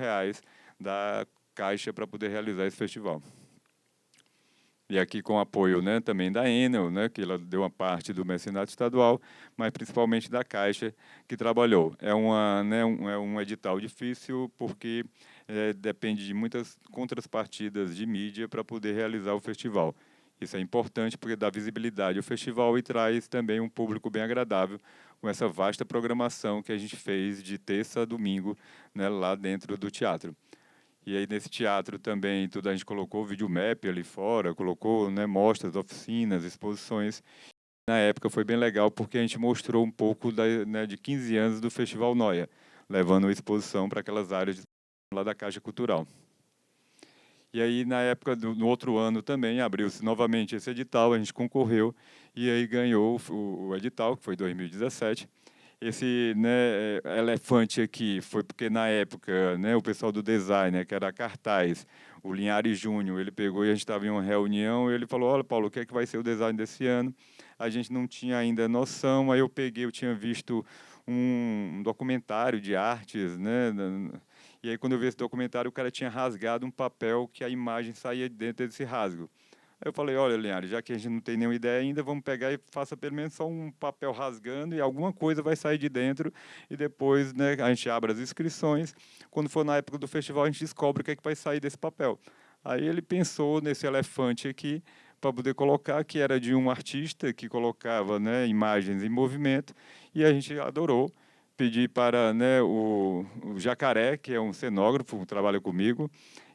da Caixa para poder realizar esse festival. E aqui com apoio, né, também da Enel, né, que ela deu uma parte do mecenato estadual, mas principalmente da Caixa, que trabalhou. É um edital difícil, porque depende de muitas contrapartidas de mídia para poder realizar o festival. Isso é importante porque dá visibilidade ao festival e traz também um público bem agradável com essa vasta programação que a gente fez de terça a domingo, né, lá dentro do teatro. E aí, nesse teatro também, tudo a gente colocou videomap ali fora, colocou, né, mostras, oficinas, exposições. Na época foi bem legal, porque a gente mostrou um pouco né, de 15 anos do Festival Noia, levando a exposição para aquelas áreas lá da Caixa Cultural. E aí, na época, no outro ano também, abriu-se novamente esse edital, a gente concorreu, e aí ganhou o edital, que foi 2017. Esse, né, elefante aqui foi porque, na época, né, o pessoal do design, né, que era cartaz, o Linhares Júnior, ele pegou e a gente estava em uma reunião, e ele falou, olha, Paulo, o que é que vai ser o design desse ano? A gente não tinha ainda noção, aí eu tinha visto um documentário de artes, né, e aí, quando eu vi esse documentário, o cara tinha rasgado um papel que a imagem saía dentro desse rasgo. Aí eu falei, olha, Linhares, já que a gente não tem nenhuma ideia ainda, vamos pegar e faça pelo menos só um papel rasgando e alguma coisa vai sair de dentro e depois, né, a gente abre as inscrições. Quando for na época do festival, a gente descobre o que é que vai sair desse papel. Aí ele pensou nesse elefante aqui para poder colocar, que era de um artista que colocava, né, imagens em movimento, e a gente adorou. Pedi para, né, o Jacaré, que é um cenógrafo, trabalha comigo,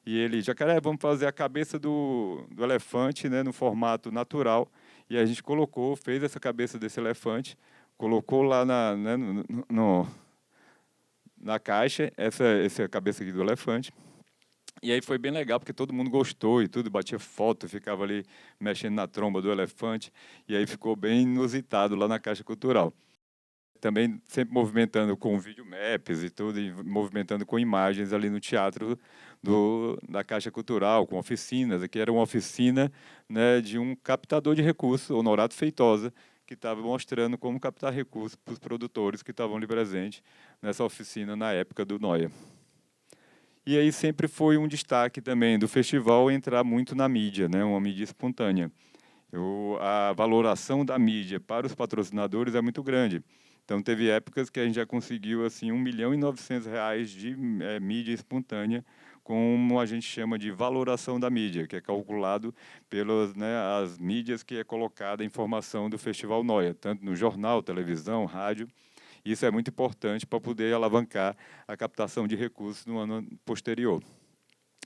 e ele, Jacaré, vamos fazer a cabeça do elefante, né, no formato natural. E a gente colocou, fez essa cabeça desse elefante, colocou lá né, na caixa, essa cabeça aqui do elefante. E aí foi bem legal, porque todo mundo gostou e tudo, batia foto, ficava ali mexendo na tromba do elefante, e aí ficou bem inusitado lá na Caixa Cultural. Também sempre movimentando com videomaps e tudo, e movimentando com imagens ali no teatro da Caixa Cultural, com oficinas. Aqui era uma oficina, né, de um captador de recursos, Honorato Feitosa, que estava mostrando como captar recursos para os produtores que estavam ali presentes nessa oficina na época do Noia. E aí sempre foi um destaque também do festival entrar muito na mídia, né, uma mídia espontânea. A valoração da mídia para os patrocinadores é muito grande. Então, teve épocas que a gente já conseguiu assim, R$ 1.900.000 de mídia espontânea, como a gente chama de valoração da mídia, que é calculado pelas, né, as mídias que é colocada a informação do Festival Noia, tanto no jornal, televisão, rádio. Isso é muito importante para poder alavancar a captação de recursos no ano posterior.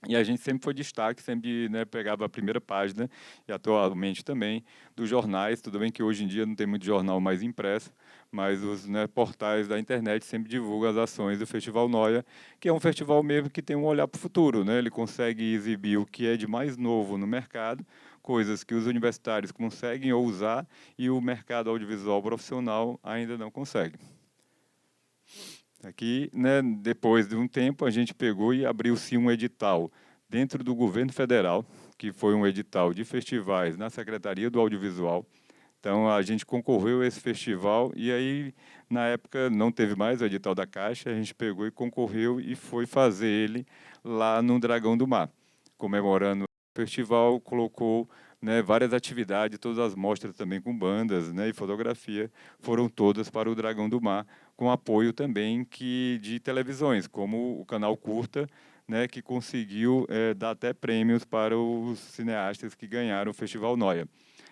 E a gente sempre foi destaque, sempre, né, pegava a primeira página, e atualmente também, dos jornais. Tudo bem que hoje em dia não tem muito jornal mais impresso, mas os, né, portais da internet sempre divulgam as ações do Festival Noia, que é um festival mesmo que tem um olhar para o futuro, né? Ele consegue exibir o que é de mais novo no mercado, coisas que os universitários conseguem ousar e o mercado audiovisual profissional ainda não consegue. Aqui, né, depois de um tempo, a gente pegou e abriu-se um edital dentro do governo federal, que foi um edital de festivais na Secretaria do Audiovisual. Então, a gente concorreu a esse festival e aí, na época, não teve mais o edital da Caixa, a gente pegou e concorreu e foi fazer ele lá no Dragão do Mar. Comemorando o festival, colocou, né, várias atividades, todas as mostras também com bandas, né, e fotografia, foram todas para o Dragão do Mar, com apoio também de televisões, como o Canal Curta, né, que conseguiu dar até prêmios para os cineastas que ganharam o Festival Noia.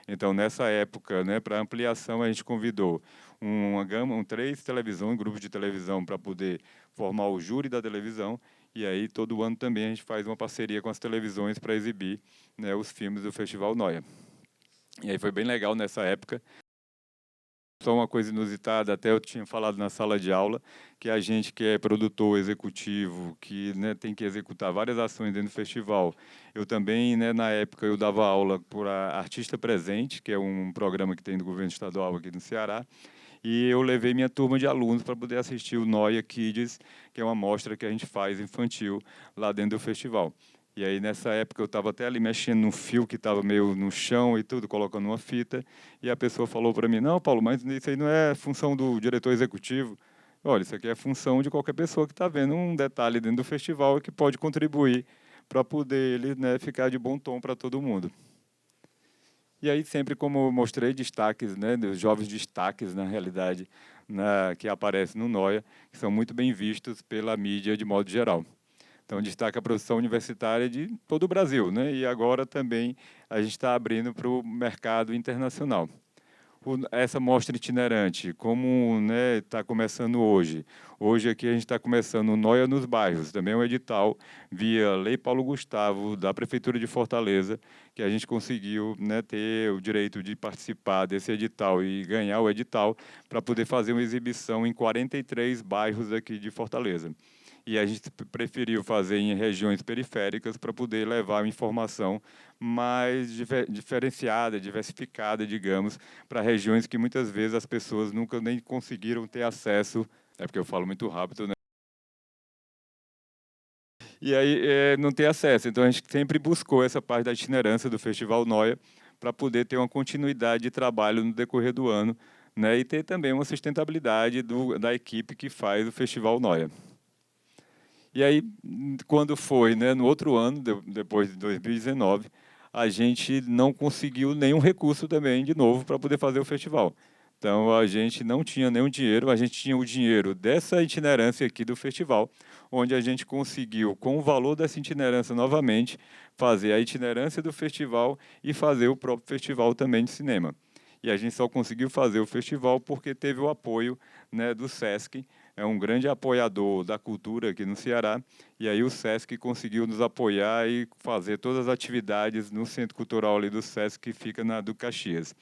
Então, nessa época, né, para ampliação, a gente convidou uma gama, três televisões, grupos de televisão, para poder formar o júri da televisão. E aí, todo ano também, a gente faz uma parceria com as televisões para exibir, né, os filmes do Festival Noia. E aí foi bem legal nessa época. Só uma coisa inusitada, até eu tinha falado na sala de aula, que a gente que é produtor executivo, que, né, tem que executar várias ações dentro do festival. Eu também, né, na época, eu dava aula para Artista Presente, que é um programa que tem do governo estadual aqui no Ceará, e eu levei minha turma de alunos para poder assistir o Noia Kids, que é uma mostra que a gente faz infantil lá dentro do festival. E aí, nessa época, eu estava até ali mexendo num fio que estava meio no chão e tudo, colocando uma fita, e a pessoa falou para mim, não, Paulo, mas isso aí não é função do diretor executivo. Olha, isso aqui é função de qualquer pessoa que está vendo um detalhe dentro do festival e que pode contribuir para poder ele, né, ficar de bom tom para todo mundo. E aí, sempre como eu mostrei destaques, né, dos jovens destaques, na realidade, que aparecem no Noia, que são muito bem vistos pela mídia de modo geral. Então, destaca a produção universitária de todo o Brasil, né? E agora também a gente está abrindo para o mercado internacional. Essa mostra itinerante, como, né, está começando hoje. Hoje aqui a gente está começando o Noia nos Bairros, também é um edital via Lei Paulo Gustavo, da Prefeitura de Fortaleza, que a gente conseguiu, né, ter o direito de participar desse edital e ganhar o edital para poder fazer uma exibição em 43 bairros aqui de Fortaleza. E a gente preferiu fazer em regiões periféricas para poder levar uma informação mais diferenciada, diversificada, digamos, para regiões que muitas vezes as pessoas nunca nem conseguiram ter acesso. É porque eu falo muito rápido, né? E aí não tem acesso. Então a gente sempre buscou essa parte da itinerância do Festival Noia para poder ter uma continuidade de trabalho no decorrer do ano, né? E ter também uma sustentabilidade da equipe que faz o Festival Noia. E aí, quando foi, né, no outro ano, depois de 2019, a gente não conseguiu nenhum recurso também, de novo, para poder fazer o festival. Então, a gente não tinha nenhum dinheiro, a gente tinha o dinheiro dessa itinerância aqui do festival, onde a gente conseguiu, com o valor dessa itinerância novamente, fazer a itinerância do festival e fazer o próprio festival também de cinema. E a gente só conseguiu fazer o festival porque teve o apoio, né, do SESC, é um grande apoiador da cultura aqui no Ceará, e aí o SESC conseguiu nos apoiar e fazer todas as atividades no Centro Cultural ali do SESC, que fica na do Caxias.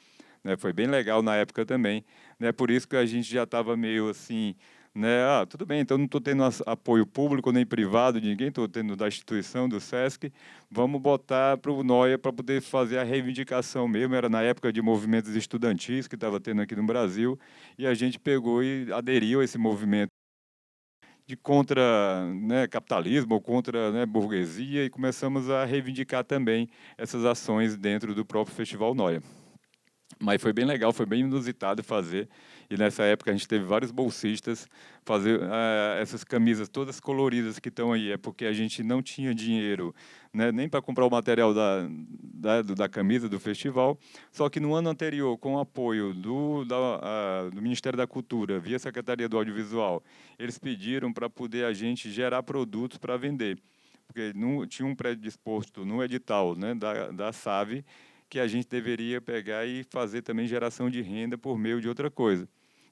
Né, foi bem legal na época também, né, por isso que a gente já estava meio assim, né, tudo bem, então não estou tendo apoio público nem privado de ninguém, estou tendo da instituição, do SESC, vamos botar para o Noia para poder fazer a reivindicação mesmo, era na época de movimentos estudantis que estava tendo aqui no Brasil, e a gente pegou e aderiu a esse movimento de contra, né, capitalismo ou contra, né, burguesia, e começamos a reivindicar também essas ações dentro do próprio Festival Noia. Mas foi bem legal, foi bem inusitado fazer. E nessa época a gente teve vários bolsistas fazer essas camisas todas coloridas que estão aí. É porque a gente não tinha dinheiro, né, nem para comprar o material da camisa do festival. Só que no ano anterior, com o apoio do Ministério da Cultura, via Secretaria do Audiovisual, eles pediram para poder a gente gerar produtos para vender. Porque não, tinha um predisposto no edital, né, da SAV, que a gente deveria pegar e fazer também geração de renda por meio de outra coisa.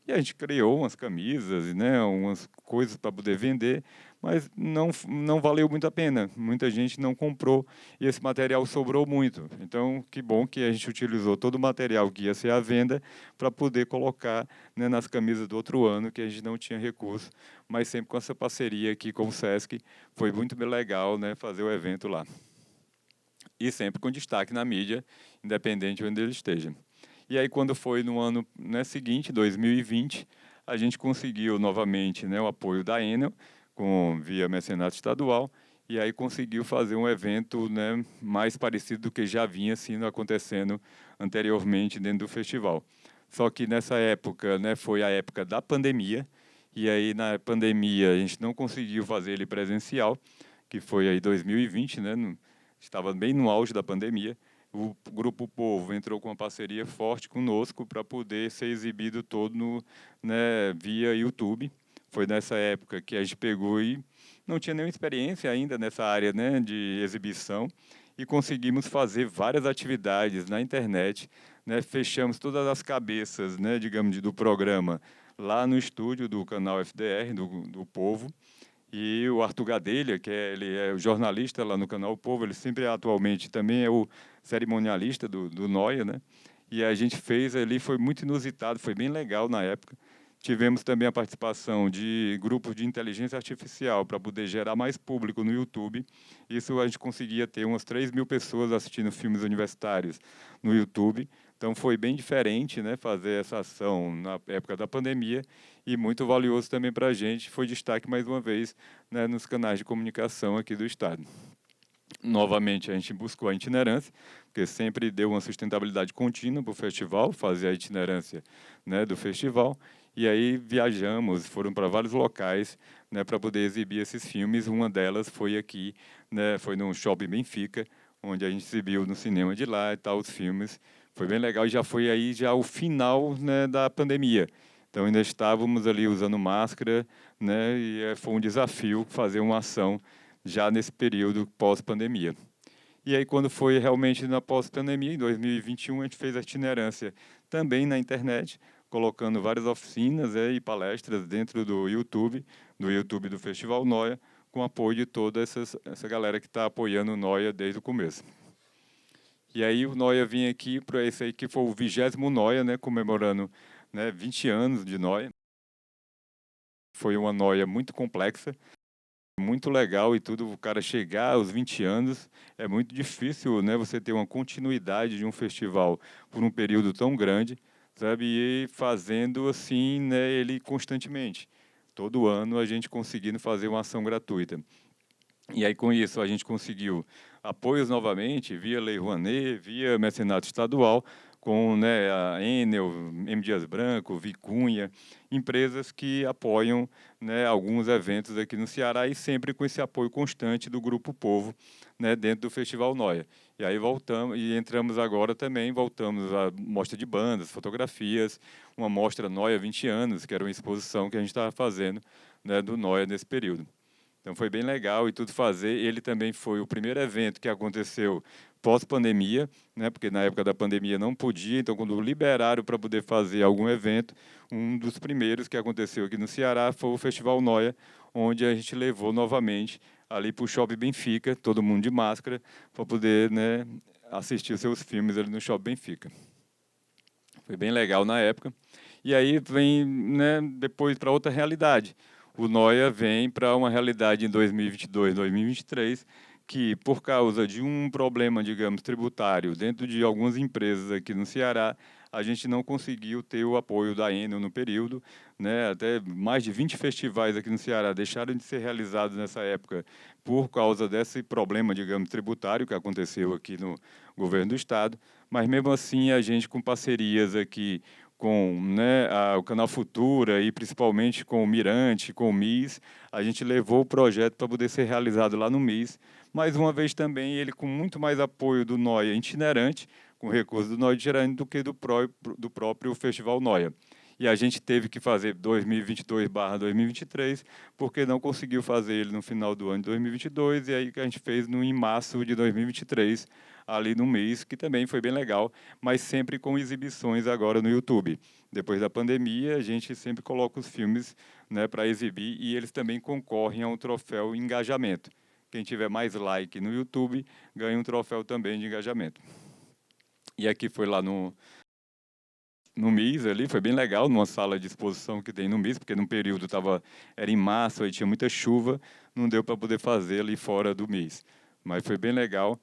E a gente criou umas camisas, né, umas coisas para poder vender, mas não valeu muito a pena. Muita gente não comprou e esse material sobrou muito. Então, que bom que a gente utilizou todo o material que ia ser à venda para poder colocar, né, nas camisas do outro ano, que a gente não tinha recurso, mas sempre com essa parceria aqui com o Sesc. Foi muito bem legal, né, fazer o evento lá. E sempre com destaque na mídia, independente de onde ele esteja. E aí, quando foi no ano, né, seguinte, 2020, a gente conseguiu novamente, né, o apoio da Enel, via mecenato estadual, e aí conseguiu fazer um evento, né, mais parecido do que já vinha sido acontecendo anteriormente dentro do festival. Só que nessa época, né, foi a época da pandemia, e aí na pandemia a gente não conseguiu fazer ele presencial, que foi aí 2020, né, estava bem no auge da pandemia. O Grupo Povo entrou com uma parceria forte conosco para poder ser exibido todo né, via YouTube. Foi nessa época que a gente pegou e não tinha nenhuma experiência ainda nessa área, né, de exibição, e conseguimos fazer várias atividades na internet, né, fechamos todas as cabeças, né, digamos, do programa lá no estúdio do canal FDR, do Povo, e o Arthur Gadelha, ele é o jornalista lá no canal O Povo, ele sempre atualmente também é o cerimonialista do Noia, né? E a gente fez ali, foi muito inusitado, foi bem legal na época. Tivemos também a participação de grupos de inteligência artificial para poder gerar mais público no YouTube. Isso a gente conseguia ter umas 3.000 pessoas assistindo filmes universitários no YouTube. Então foi bem diferente, né, fazer essa ação na época da pandemia, e muito valioso também para a gente. Foi destaque mais uma vez, né, nos canais de comunicação aqui do estado. Novamente, a gente buscou a itinerância, porque sempre deu uma sustentabilidade contínua para o festival, fazer a itinerância, né, do festival. E aí viajamos, foram para vários locais, né, para poder exibir esses filmes. Uma delas foi aqui, né, foi no Shopping Benfica, onde a gente exibiu no cinema de lá e tal os filmes. Foi bem legal e já foi aí já o final, né, da pandemia. Então ainda estávamos ali usando máscara, né, e foi um desafio fazer uma ação já nesse período pós-pandemia. E aí, quando foi realmente na pós-pandemia, em 2021, a gente fez a itinerância também na internet, colocando várias oficinas e palestras dentro do YouTube do Festival Noia, com apoio de toda essa galera que está apoiando o Noia desde o começo. E aí o Noia vinha aqui para esse aí que foi o 20º Noia, né, comemorando, né, 20 anos de Noia. Foi uma Noia muito complexa, muito legal e tudo. O cara chegar aos 20 anos é muito difícil, né, você ter uma continuidade de um festival por um período tão grande, sabe, e fazendo assim, né, ele constantemente. Todo ano a gente conseguindo fazer uma ação gratuita. E aí, com isso, a gente conseguiu apoios novamente, via Lei Rouanet, via mecenato estadual, com, né, a Enel, M. Dias Branco, Vicunha, empresas que apoiam, né, alguns eventos aqui no Ceará, e sempre com esse apoio constante do Grupo Povo, né, dentro do Festival Noia. E aí voltamos, e entramos agora também, voltamos à mostra de bandas, fotografias, uma mostra Noia 20 anos, que era uma exposição que a gente estava fazendo, né, do Noia nesse período. Então foi bem legal e tudo fazer. Ele também foi o primeiro evento que aconteceu pós-pandemia, né? Porque na época da pandemia não podia, então quando liberaram para poder fazer algum evento, um dos primeiros que aconteceu aqui no Ceará foi o Festival Noia, onde a gente levou novamente ali para o Shopping Benfica, todo mundo de máscara, para poder, né, assistir os seus filmes ali no Shopping Benfica. Foi bem legal na época. E aí vem, né, depois para outra realidade. O Noia vem para uma realidade em 2022, 2023, que por causa de um problema, digamos, tributário dentro de algumas empresas aqui no Ceará, a gente não conseguiu ter o apoio da Enel no período, né? Até mais de 20 festivais aqui no Ceará deixaram de ser realizados nessa época por causa desse problema, digamos, tributário que aconteceu aqui no governo do estado. Mas mesmo assim, a gente com parcerias aqui com, né, o Canal Futura e principalmente com o Mirante, com o MIS, a gente levou o projeto para poder ser realizado lá no MIS. Mais uma vez também ele com muito mais apoio do Noia itinerante, com recursos do Noia itinerante do que do próprio Festival Noia. E a gente teve que fazer 2022/2023, porque não conseguiu fazer ele no final do ano de 2022, e aí que a gente fez em março de 2023, ali no mês, que também foi bem legal, mas sempre com exibições agora no YouTube. Depois da pandemia, a gente sempre coloca os filmes, né, para exibir, e eles também concorrem a um troféu engajamento. Quem tiver mais like no YouTube ganha um troféu também de engajamento. E aqui foi lá no MIS ali, foi bem legal, numa sala de exposição que tem no MIS, porque num período era em março, aí tinha muita chuva, não deu para poder fazer ali fora do MIS. Mas foi bem legal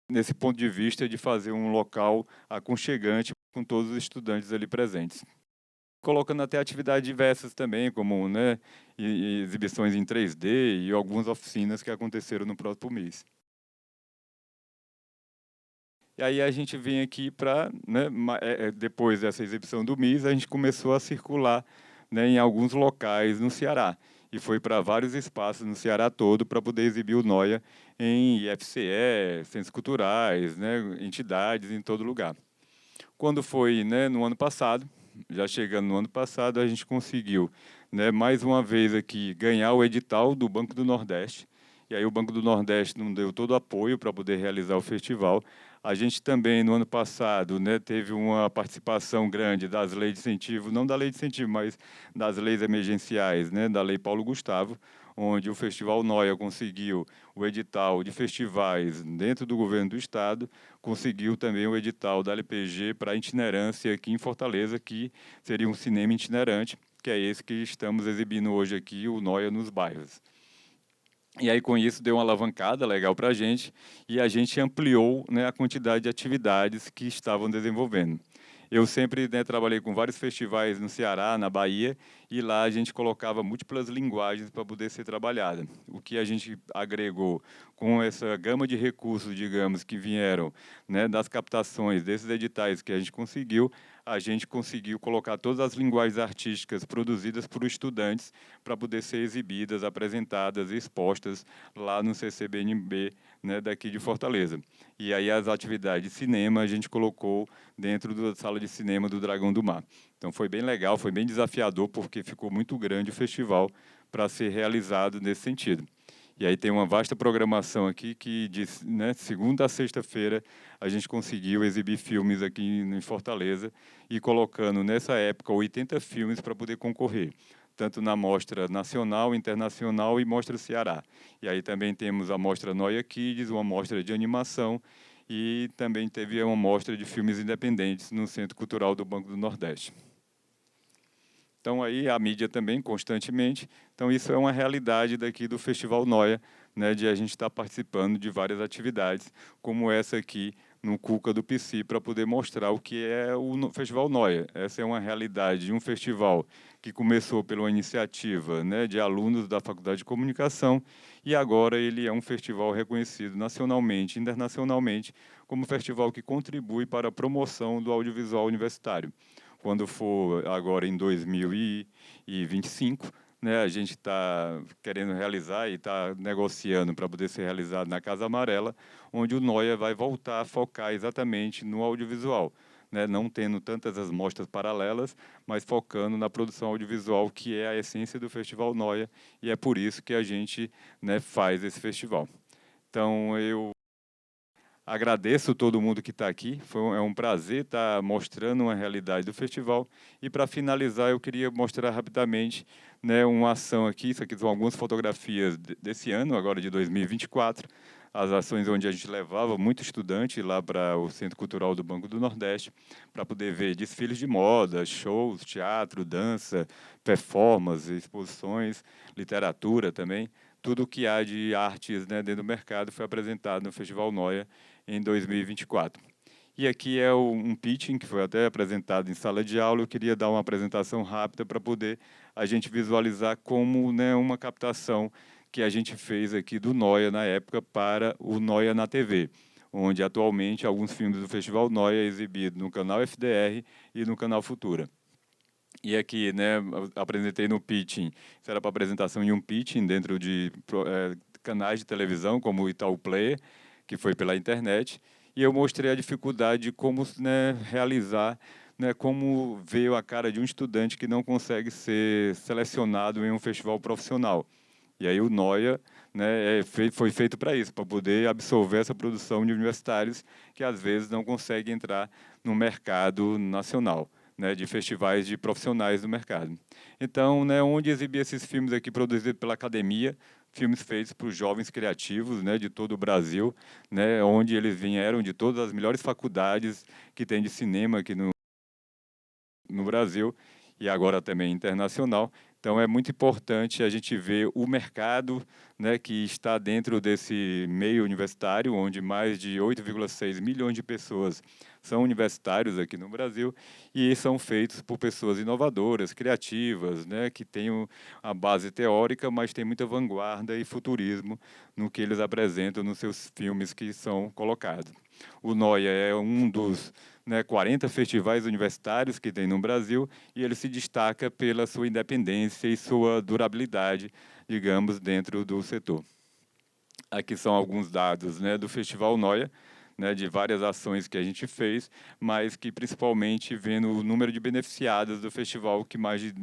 nesse ponto de vista de fazer um local aconchegante com todos os estudantes ali presentes. Colocando até atividades diversas também, como, né, e exibições em 3D e algumas oficinas que aconteceram no próprio MIS. E aí a gente vem aqui para, né, depois dessa exibição do MIS, a gente começou a circular, né, em alguns locais no Ceará. E foi para vários espaços no Ceará todo para poder exibir o Noia em IFCE, centros culturais, né, entidades em todo lugar. Quando foi, né, no ano passado, já chegando no ano passado, a gente conseguiu, né, mais uma vez aqui, ganhar o edital do Banco do Nordeste. E aí o Banco do Nordeste nos deu todo o apoio para poder realizar o festival. A gente também, no ano passado, né, teve uma participação grande das leis de incentivo, não da lei de incentivo, mas das leis emergenciais, né, da Lei Paulo Gustavo, onde o Festival Noia conseguiu o edital de festivais dentro do governo do Estado, conseguiu também o edital da LPG para itinerância aqui em Fortaleza, que seria um cinema itinerante, que é esse que estamos exibindo hoje aqui, o Noia nos Bairros. E aí, com isso, deu uma alavancada legal para a gente ampliou, né, a quantidade de atividades que estavam desenvolvendo. Eu sempre, né, trabalhei com vários festivais no Ceará, na Bahia, e lá a gente colocava múltiplas linguagens para poder ser trabalhada. O que a gente agregou com essa gama de recursos, digamos, que vieram, né, das captações desses editais que a gente conseguiu colocar todas as linguagens artísticas produzidas por estudantes para poder ser exibidas, apresentadas e expostas lá no CCBNB, né, daqui de Fortaleza. E aí as atividades de cinema a gente colocou dentro da sala de cinema do Dragão do Mar. Então foi bem legal, foi bem desafiador, porque ficou muito grande o festival para ser realizado nesse sentido. E aí tem uma vasta programação aqui que, de, né, segunda a sexta-feira, a gente conseguiu exibir filmes aqui em Fortaleza e colocando, nessa época, 80 filmes para poder concorrer, tanto na Mostra Nacional, Internacional e Mostra Ceará. E aí também temos a Mostra Noia Kids, uma mostra de animação, e também teve uma mostra de filmes independentes no Centro Cultural do Banco do Nordeste. Então, aí a mídia também, constantemente. Então, isso é uma realidade daqui do Festival Noia, né, de a gente estar participando de várias atividades, como essa aqui no Cuca do PC, para poder mostrar o que é o Festival Noia. Essa é uma realidade de um festival que começou pela iniciativa, né, de alunos da Faculdade de Comunicação, e agora ele é um festival reconhecido nacionalmente, internacionalmente, como um festival que contribui para a promoção do audiovisual universitário. Quando for agora em 2025, né, a gente está querendo realizar e está negociando para poder ser realizado na Casa Amarela, onde o Noia vai voltar a focar exatamente no audiovisual, né, não tendo tantas as mostras paralelas, mas focando na produção audiovisual, que é a essência do Festival Noia, e é por isso que a gente, né, faz esse festival. Então, eu agradeço todo mundo que está aqui. É um prazer estar mostrando uma realidade do festival. E para finalizar, eu queria mostrar rapidamente, né, uma ação aqui. Isso aqui são algumas fotografias desse ano, agora de 2024. As ações onde a gente levava muito estudante lá para o Centro Cultural do Banco do Nordeste, para poder ver desfiles de moda, shows, teatro, dança, performance, exposições, literatura também. Tudo o que há de artes, né, dentro do mercado foi apresentado no Festival Noia em 2024. E aqui é um pitching que foi até apresentado em sala de aula. Eu queria dar uma apresentação rápida para poder a gente visualizar como, né, uma captação que a gente fez aqui do Noia na época para o Noia na TV, onde atualmente alguns filmes do Festival Noia é exibido no canal FDR e no canal Futura. E aqui, né, apresentei no pitching, isso era para apresentação em um pitching dentro de canais de televisão, como o Itaú Player, que foi pela internet, e eu mostrei a dificuldade de como, né, realizar, né, como veio a cara de um estudante que não consegue ser selecionado em um festival profissional. E aí o Noia, né, foi feito para isso, para poder absorver essa produção de universitários que às vezes não conseguem entrar no mercado nacional, né, de festivais de profissionais do mercado. Então, né, onde exibir esses filmes aqui produzidos pela academia, filmes feitos por jovens criativos, né, de todo o Brasil, né, onde eles vieram de todas as melhores faculdades que tem de cinema aqui no Brasil e agora também internacional. Então, é muito importante a gente ver o mercado, né, que está dentro desse meio universitário, onde mais de 8,6 milhões de pessoas são universitários aqui no Brasil e são feitos por pessoas inovadoras, criativas, né, que têm a base teórica, mas tem muita vanguarda e futurismo no que eles apresentam nos seus filmes que são colocados. O Noia é um dos, né, 40 festivais universitários que tem no Brasil e ele se destaca pela sua independência e sua durabilidade, digamos, dentro do setor. Aqui são alguns dados, né, do Festival Noia, né, de várias ações que a gente fez, mas que principalmente vendo o número de beneficiadas do festival, que mais de,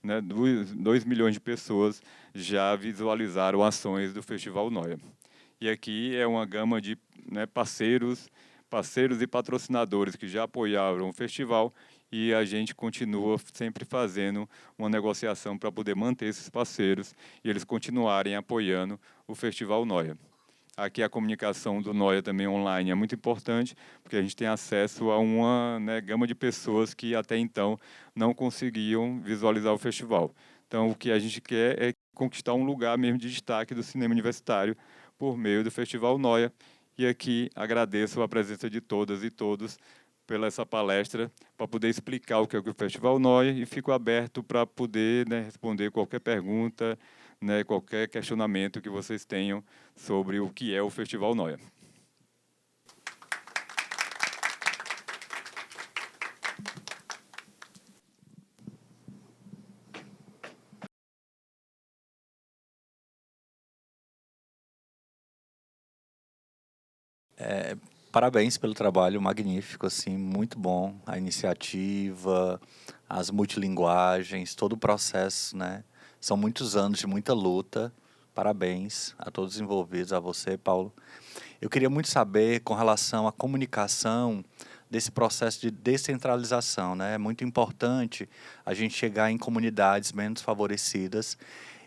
né, 2 milhões de pessoas já visualizaram ações do Festival Noia. E aqui é uma gama de, né, parceiros e patrocinadores que já apoiaram o festival e a gente continua sempre fazendo uma negociação para poder manter esses parceiros e eles continuarem apoiando o Festival Noia. Aqui a comunicação do Noia também online é muito importante, porque a gente tem acesso a uma, né, gama de pessoas que até então não conseguiam visualizar o festival. Então, o que a gente quer é conquistar um lugar mesmo de destaque do cinema universitário por meio do Festival Noia. E aqui agradeço a presença de todas e todos pela essa palestra, para poder explicar o que é o Festival Noia e fico aberto para poder, né, responder qualquer pergunta, né, qualquer questionamento que vocês tenham sobre o que é o Festival Noia. Parabéns pelo trabalho magnífico, assim, muito bom. A iniciativa, as multilinguagens, todo o processo, né? São muitos anos de muita luta. Parabéns a todos os envolvidos, a você, Paulo. Eu queria muito saber com relação à comunicação desse processo de descentralização, né? É muito importante a gente chegar em comunidades menos favorecidas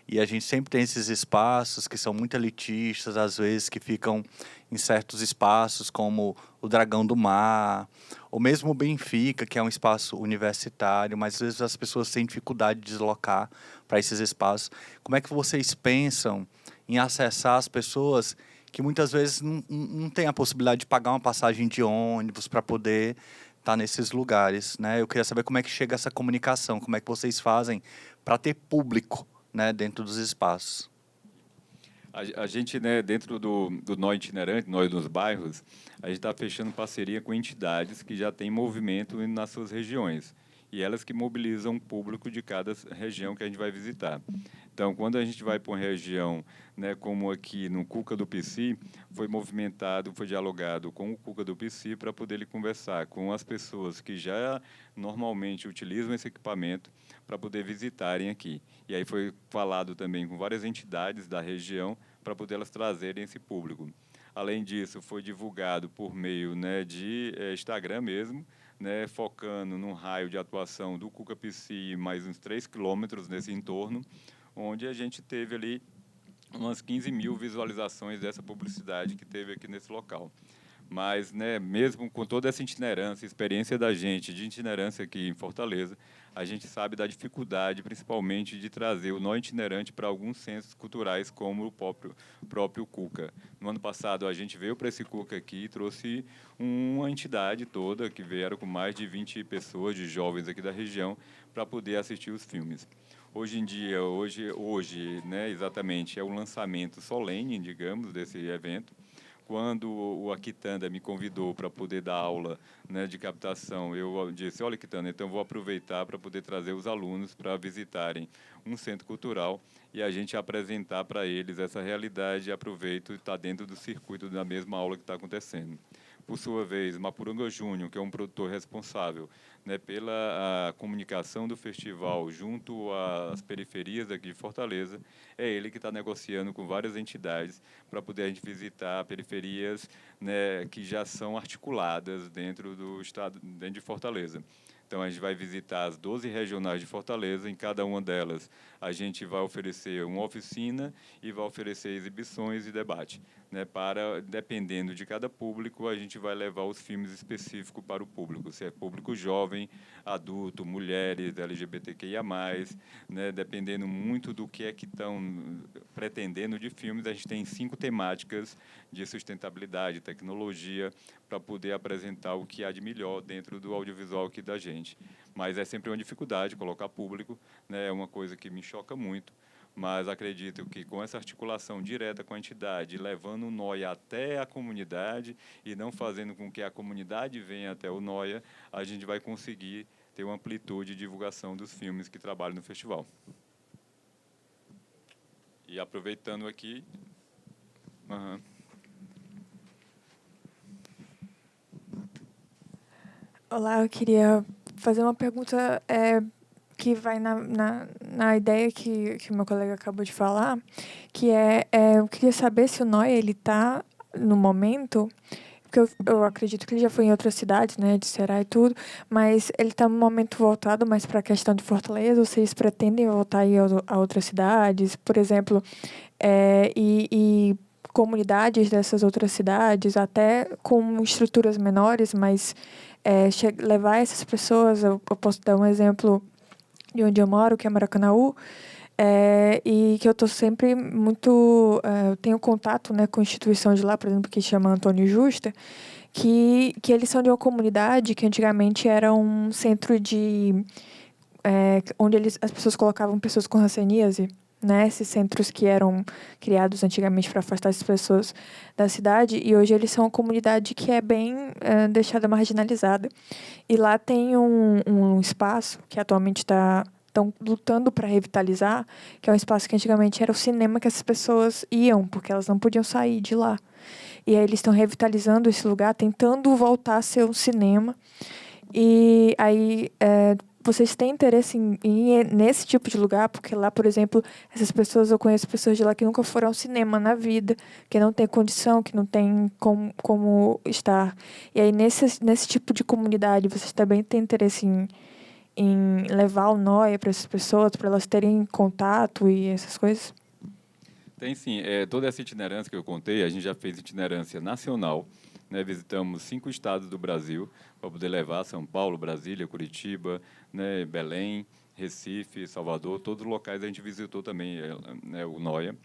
e a gente sempre tem esses espaços que são muito elitistas, às vezes que ficam em certos espaços como o Dragão do Mar, ou mesmo o Benfica, que é um espaço universitário, mas às vezes as pessoas têm dificuldade de deslocar para esses espaços. Como é que vocês pensam em acessar as pessoas que muitas vezes não têm a possibilidade de pagar uma passagem de ônibus para poder estar nesses lugares, né? Eu queria saber como é que chega essa comunicação, como é que vocês fazem para ter público, né, dentro dos espaços. A gente, né, dentro do Nó Itinerante, Nós nos Bairros, a gente está fechando parceria com entidades que já têm movimento nas suas regiões. E elas que mobilizam o público de cada região que a gente vai visitar. Então, quando a gente vai para uma região, né, como aqui no Cuca do Pici, foi movimentado, foi dialogado com o Cuca do Pici para poder ele conversar com as pessoas que já normalmente utilizam esse equipamento para poder visitarem aqui. E aí foi falado também com várias entidades da região para poder elas trazerem esse público. Além disso, foi divulgado por meio, né, de Instagram mesmo, né, focando no raio de atuação do Cuca Pici mais uns 3 quilômetros nesse entorno, onde a gente teve ali umas 15 mil visualizações dessa publicidade que teve aqui nesse local. Mas, né, mesmo com toda essa itinerância, experiência da gente de itinerância aqui em Fortaleza, a gente sabe da dificuldade, principalmente, de trazer o nó itinerante para alguns centros culturais, como o próprio Cuca. No ano passado, a gente veio para esse Cuca aqui e trouxe uma entidade toda, que vieram com mais de 20 pessoas, de jovens aqui da região, para poder assistir os filmes. Hoje em dia, hoje, né, exatamente, é o lançamento solene, digamos, desse evento, quando o Aquitanda me convidou para poder dar aula, né, de captação, eu disse, olha, Aquitanda, então eu vou aproveitar para poder trazer os alunos para visitarem um centro cultural e a gente apresentar para eles essa realidade e aproveito e está dentro do circuito da mesma aula que está acontecendo. Por sua vez, Mapuranga Júnior, que é um produtor responsável, né, pela a comunicação do festival junto às periferias aqui de Fortaleza, é ele que está negociando com várias entidades para poder a gente visitar periferias, né, que já são articuladas dentro do estado, dentro de Fortaleza. Então, a gente vai visitar as 12 regionais de Fortaleza. Em cada uma delas, a gente vai oferecer uma oficina e vai oferecer exibições e debate, né? Para, dependendo de cada público, a gente vai levar os filmes específicos para o público. Se é público jovem, adulto, mulheres, LGBTQIA+, né? Dependendo muito do que é que estão pretendendo de filmes, a gente tem 5 temáticas de sustentabilidade, tecnologia, para poder apresentar o que há de melhor dentro do audiovisual aqui da gente. Mas é sempre uma dificuldade colocar público, né? É uma coisa que me choca muito, mas acredito que com essa articulação direta com a entidade, levando o NOIA até a comunidade e não fazendo com que a comunidade venha até o NOIA, a gente vai conseguir ter uma amplitude de divulgação dos filmes que trabalham no festival. E aproveitando aqui... Uhum. Olá, eu queria fazer uma pergunta que vai na ideia que o meu colega acabou de falar, que eu queria saber se o NOIA está, no momento, porque eu acredito que ele já foi em outras cidades, né, de Ceará e tudo, mas ele está no momento voltado mais para a questão de Fortaleza, ou vocês pretendem voltar aí a outras cidades, por exemplo, e comunidades dessas outras cidades, até com estruturas menores, mas levar essas pessoas, eu posso dar um exemplo de onde eu moro, que é Maracanaú, e que eu estou sempre muito... eu tenho contato, né, com a instituição de lá, por exemplo, que chama Antônio Justa, que eles são de uma comunidade que antigamente era um centro onde as pessoas colocavam pessoas com hanseníase, né? Esses centros que eram criados antigamente para afastar as pessoas da cidade, e hoje eles são uma comunidade que é bem deixada marginalizada. E lá tem um espaço que atualmente estão lutando para revitalizar, que é um espaço que antigamente era o cinema que essas pessoas iam, porque elas não podiam sair de lá. E aí eles estão revitalizando esse lugar, tentando voltar a ser um cinema. E aí vocês têm interesse em ir nesse tipo de lugar? Porque lá, por exemplo, eu conheço pessoas de lá que nunca foram ao cinema na vida, que não tem condição, que não tem como estar. E aí, nesse tipo de comunidade, vocês também têm interesse em levar o NOIA para essas pessoas, para elas terem contato e essas coisas? Tem sim, toda essa itinerância que eu contei, a gente já fez itinerância nacional, né, visitamos 5 estados do Brasil para poder levar São Paulo, Brasília, Curitiba, né, Belém, Recife, Salvador, todos os locais a gente visitou também, né, o NOIA.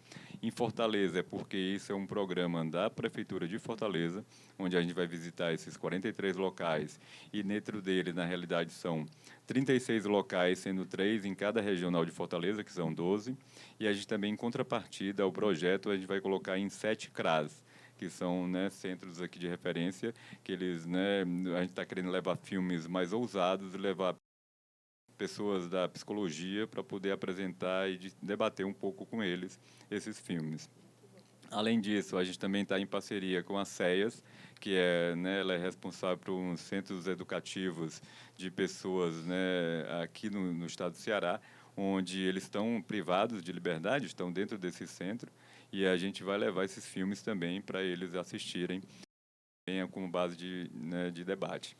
Em Fortaleza, é porque isso é um programa da Prefeitura de Fortaleza, onde a gente vai visitar esses 43 locais, e dentro dele, na realidade, são 36 locais, sendo 3 em cada regional de Fortaleza, que são 12, e a gente também, em contrapartida ao projeto, a gente vai colocar em 7 CRAs, que são, né, centros aqui de referência, que eles, né, a gente está querendo levar filmes mais ousados, levar pessoas da psicologia para poder apresentar e debater um pouco com eles esses filmes. Além disso, a gente também está em parceria com a CEAS, que né, ela é responsável por uns centros educativos de pessoas, né, aqui no estado do Ceará, onde eles estão privados de liberdade, estão dentro desse centro, e a gente vai levar esses filmes também para eles assistirem, como base né, de debate.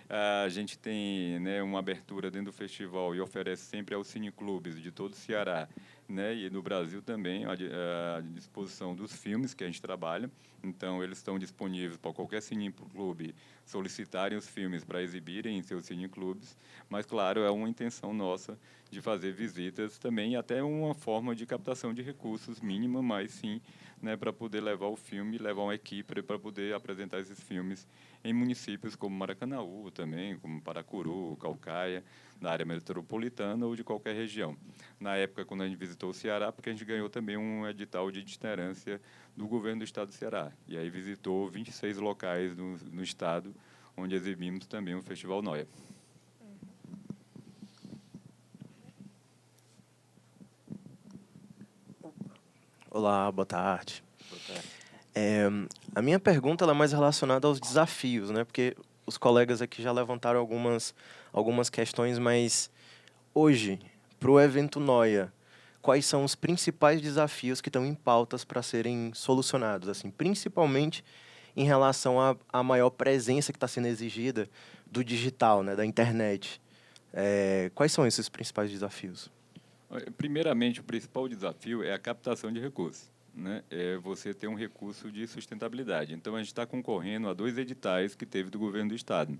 A gente tem, né, uma abertura dentro do festival e oferece sempre aos cineclubes de todo o Ceará, né, e no Brasil também a disposição dos filmes que a gente trabalha. Então, eles estão disponíveis para qualquer cineclube solicitarem os filmes para exibirem em seus cineclubes. Mas, claro, é uma intenção nossa de fazer visitas também, até uma forma de captação de recursos mínima, mas sim, né, para poder levar o filme, levar uma equipe para poder apresentar esses filmes em municípios como Maracanaú também, como Paracuru, Caucaia, da área metropolitana ou de qualquer região. Na época, quando a gente visitou o Ceará, porque a gente ganhou também um edital de itinerância do governo do estado do Ceará. E aí visitou 26 locais no estado, onde exibimos também o Festival Noia. Olá, boa tarde. Boa tarde. A minha pergunta ela é mais relacionada aos desafios, né? Porque os colegas aqui já levantaram algumas questões, mas hoje, para o evento Noia, quais são os principais desafios que estão em pautas para serem solucionados, assim, principalmente em relação à maior presença que está sendo exigida do digital, né, da internet? Quais são esses principais desafios? Primeiramente, o principal desafio é a captação de recursos, né? É você ter um recurso de sustentabilidade. Então, a gente está concorrendo a 2 editais que teve do governo do estado.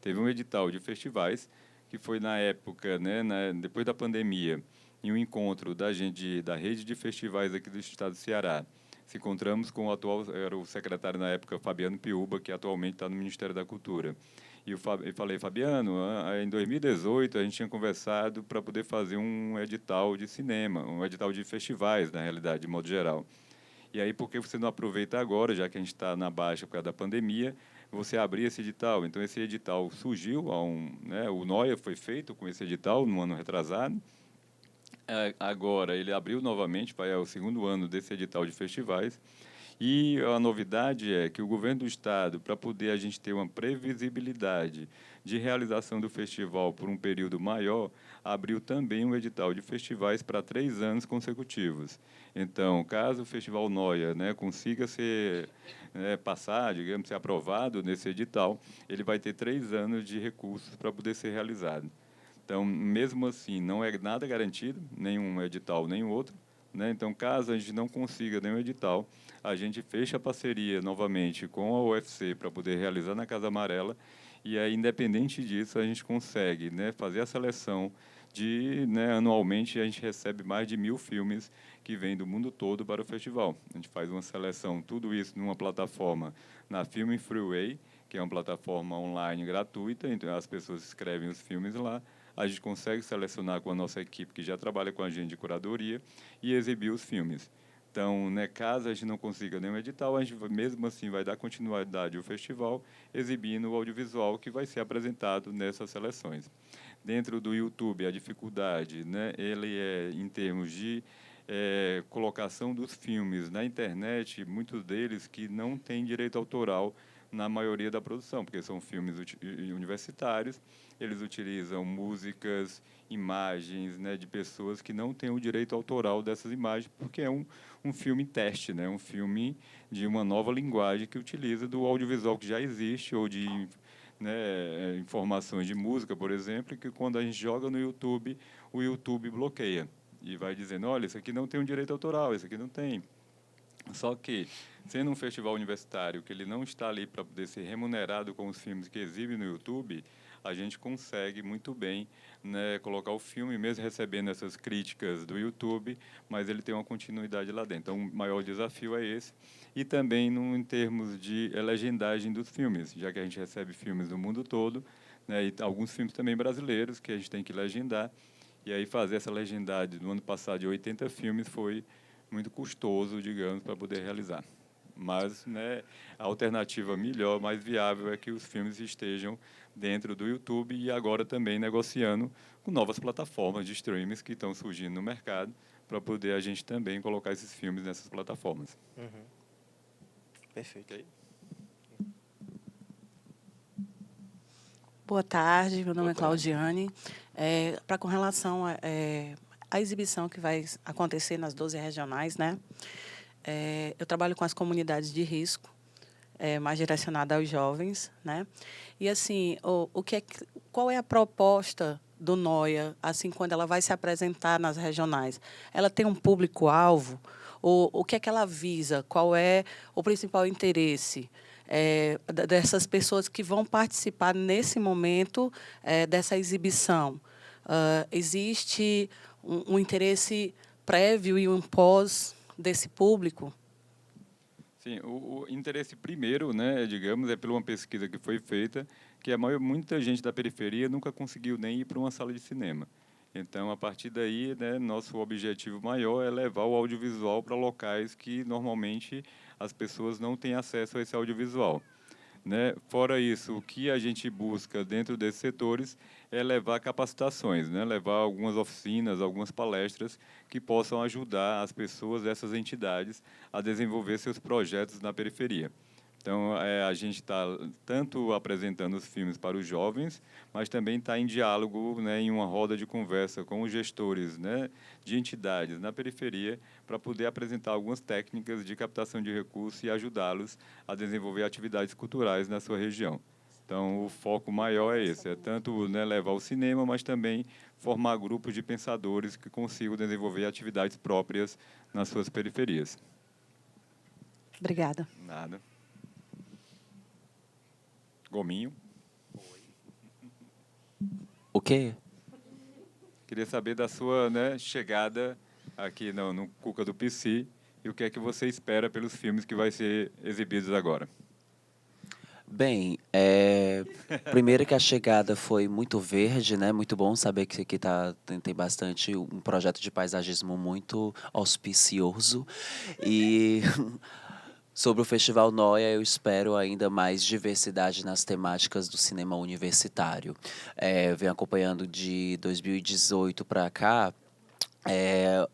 Teve um edital de festivais, que foi na época, né, depois da pandemia, em um encontro da rede de festivais aqui do estado do Ceará. Se encontramos com o atual, era o secretário na época, Fabiano Piuba, que atualmente está no Ministério da Cultura. E eu falei, Fabiano, em 2018 a gente tinha conversado para poder fazer um edital de cinema, um edital de festivais, na realidade, de modo geral. E aí, por que você não aproveita agora, já que a gente está na baixa por causa da pandemia, você abrir esse edital? Então, esse edital surgiu, né, o Noia foi feito com esse edital no ano retrasado. Agora, ele abriu novamente, vai ao 2º ano desse edital de festivais. E a novidade é que o governo do estado, para poder a gente ter uma previsibilidade de realização do festival por um período maior, abriu também um edital de festivais para 3 anos consecutivos. Então, caso o Festival Noia, né, consiga passar, digamos, ser aprovado nesse edital, ele vai ter 3 anos de recursos para poder ser realizado. Então, mesmo assim, não é nada garantido, nenhum edital, nem outro, né? Então, caso a gente não consiga nenhum edital, a gente fecha a parceria novamente com a UFC para poder realizar na Casa Amarela, e aí, independente disso, a gente consegue, né, fazer a seleção né, anualmente a gente recebe mais de 1.000 filmes que vêm do mundo todo para o festival. A gente faz uma seleção, tudo isso numa plataforma, na Film Freeway, que é uma plataforma online gratuita, então as pessoas escrevem os filmes lá, a gente consegue selecionar com a nossa equipe que já trabalha com a gente de curadoria e exibir os filmes. Então, né, caso a gente não consiga nenhum edital, a gente mesmo assim vai dar continuidade ao festival, exibindo o audiovisual que vai ser apresentado nessas seleções. Dentro do YouTube, a dificuldade, né, ele é em termos de colocação dos filmes na internet, muitos deles que não têm direito autoral na maioria da produção, porque são filmes universitários, eles utilizam músicas, imagens, né, de pessoas que não têm o direito autoral dessas imagens, porque é um filme teste, né, um filme de uma nova linguagem que utiliza do audiovisual que já existe, ou de, né, informações de música, por exemplo, que quando a gente joga no YouTube, o YouTube bloqueia e vai dizendo, olha, isso aqui não tem um direito autoral, isso aqui não tem. Só que, sendo um festival universitário, que ele não está ali para poder ser remunerado com os filmes que exibe no YouTube, a gente consegue muito bem, né, colocar o filme, mesmo recebendo essas críticas do YouTube, mas ele tem uma continuidade lá dentro. Então, o maior desafio é esse. E também em termos de legendagem dos filmes, já que a gente recebe filmes do mundo todo, né, e alguns filmes também brasileiros que a gente tem que legendar. E aí fazer essa legendagem no ano passado de 80 filmes foi muito custoso, digamos, para poder realizar. Mas, né, a alternativa melhor, mais viável, é que os filmes estejam dentro do YouTube e agora também negociando com novas plataformas de streams que estão surgindo no mercado para poder a gente também colocar esses filmes nessas plataformas. Uhum. Perfeito. Okay? Boa tarde, meu nome Boa é Claudiane. Com relação à exibição que vai acontecer nas 12 regionais, né? Eu trabalho com as comunidades de risco, mais direcionada aos jovens, né? E assim, qual é a proposta do Noia, assim, quando ela vai se apresentar nas regionais? Ela tem um público-alvo? O que é que ela visa? Qual é o principal interesse dessas pessoas que vão participar nesse momento dessa exibição? Existe um interesse prévio e um pós desse público? Sim, o interesse primeiro, né, digamos, é por uma pesquisa que foi feita, que muita gente da periferia nunca conseguiu nem ir para uma sala de cinema. Então, a partir daí, né, nosso objetivo maior é levar o audiovisual para locais que normalmente as pessoas não têm acesso a esse audiovisual. Né? Fora isso, o que a gente busca dentro desses setores é levar capacitações, né? Levar algumas oficinas, algumas palestras que possam ajudar as pessoas dessas entidades a desenvolver seus projetos na periferia. Então, a gente está tanto apresentando os filmes para os jovens, mas também está em diálogo, né, em uma roda de conversa com os gestores, né, de entidades na periferia, para poder apresentar algumas técnicas de captação de recursos e ajudá-los a desenvolver atividades culturais na sua região. Então, o foco maior é esse, é tanto, né, levar o cinema, mas também formar grupos de pensadores que consigam desenvolver atividades próprias nas suas periferias. Obrigada. Nada. Gominho. O quê? Queria saber da sua, né, chegada aqui no Cuca do PC e o que é que você espera pelos filmes que vai ser exibidos agora. Bem, primeiro que a chegada foi muito verde, né? Muito bom saber que aqui tem bastante um projeto de paisagismo muito auspicioso. E sobre o Festival Noia, eu espero ainda mais diversidade nas temáticas do cinema universitário. Eu venho acompanhando de 2018 para cá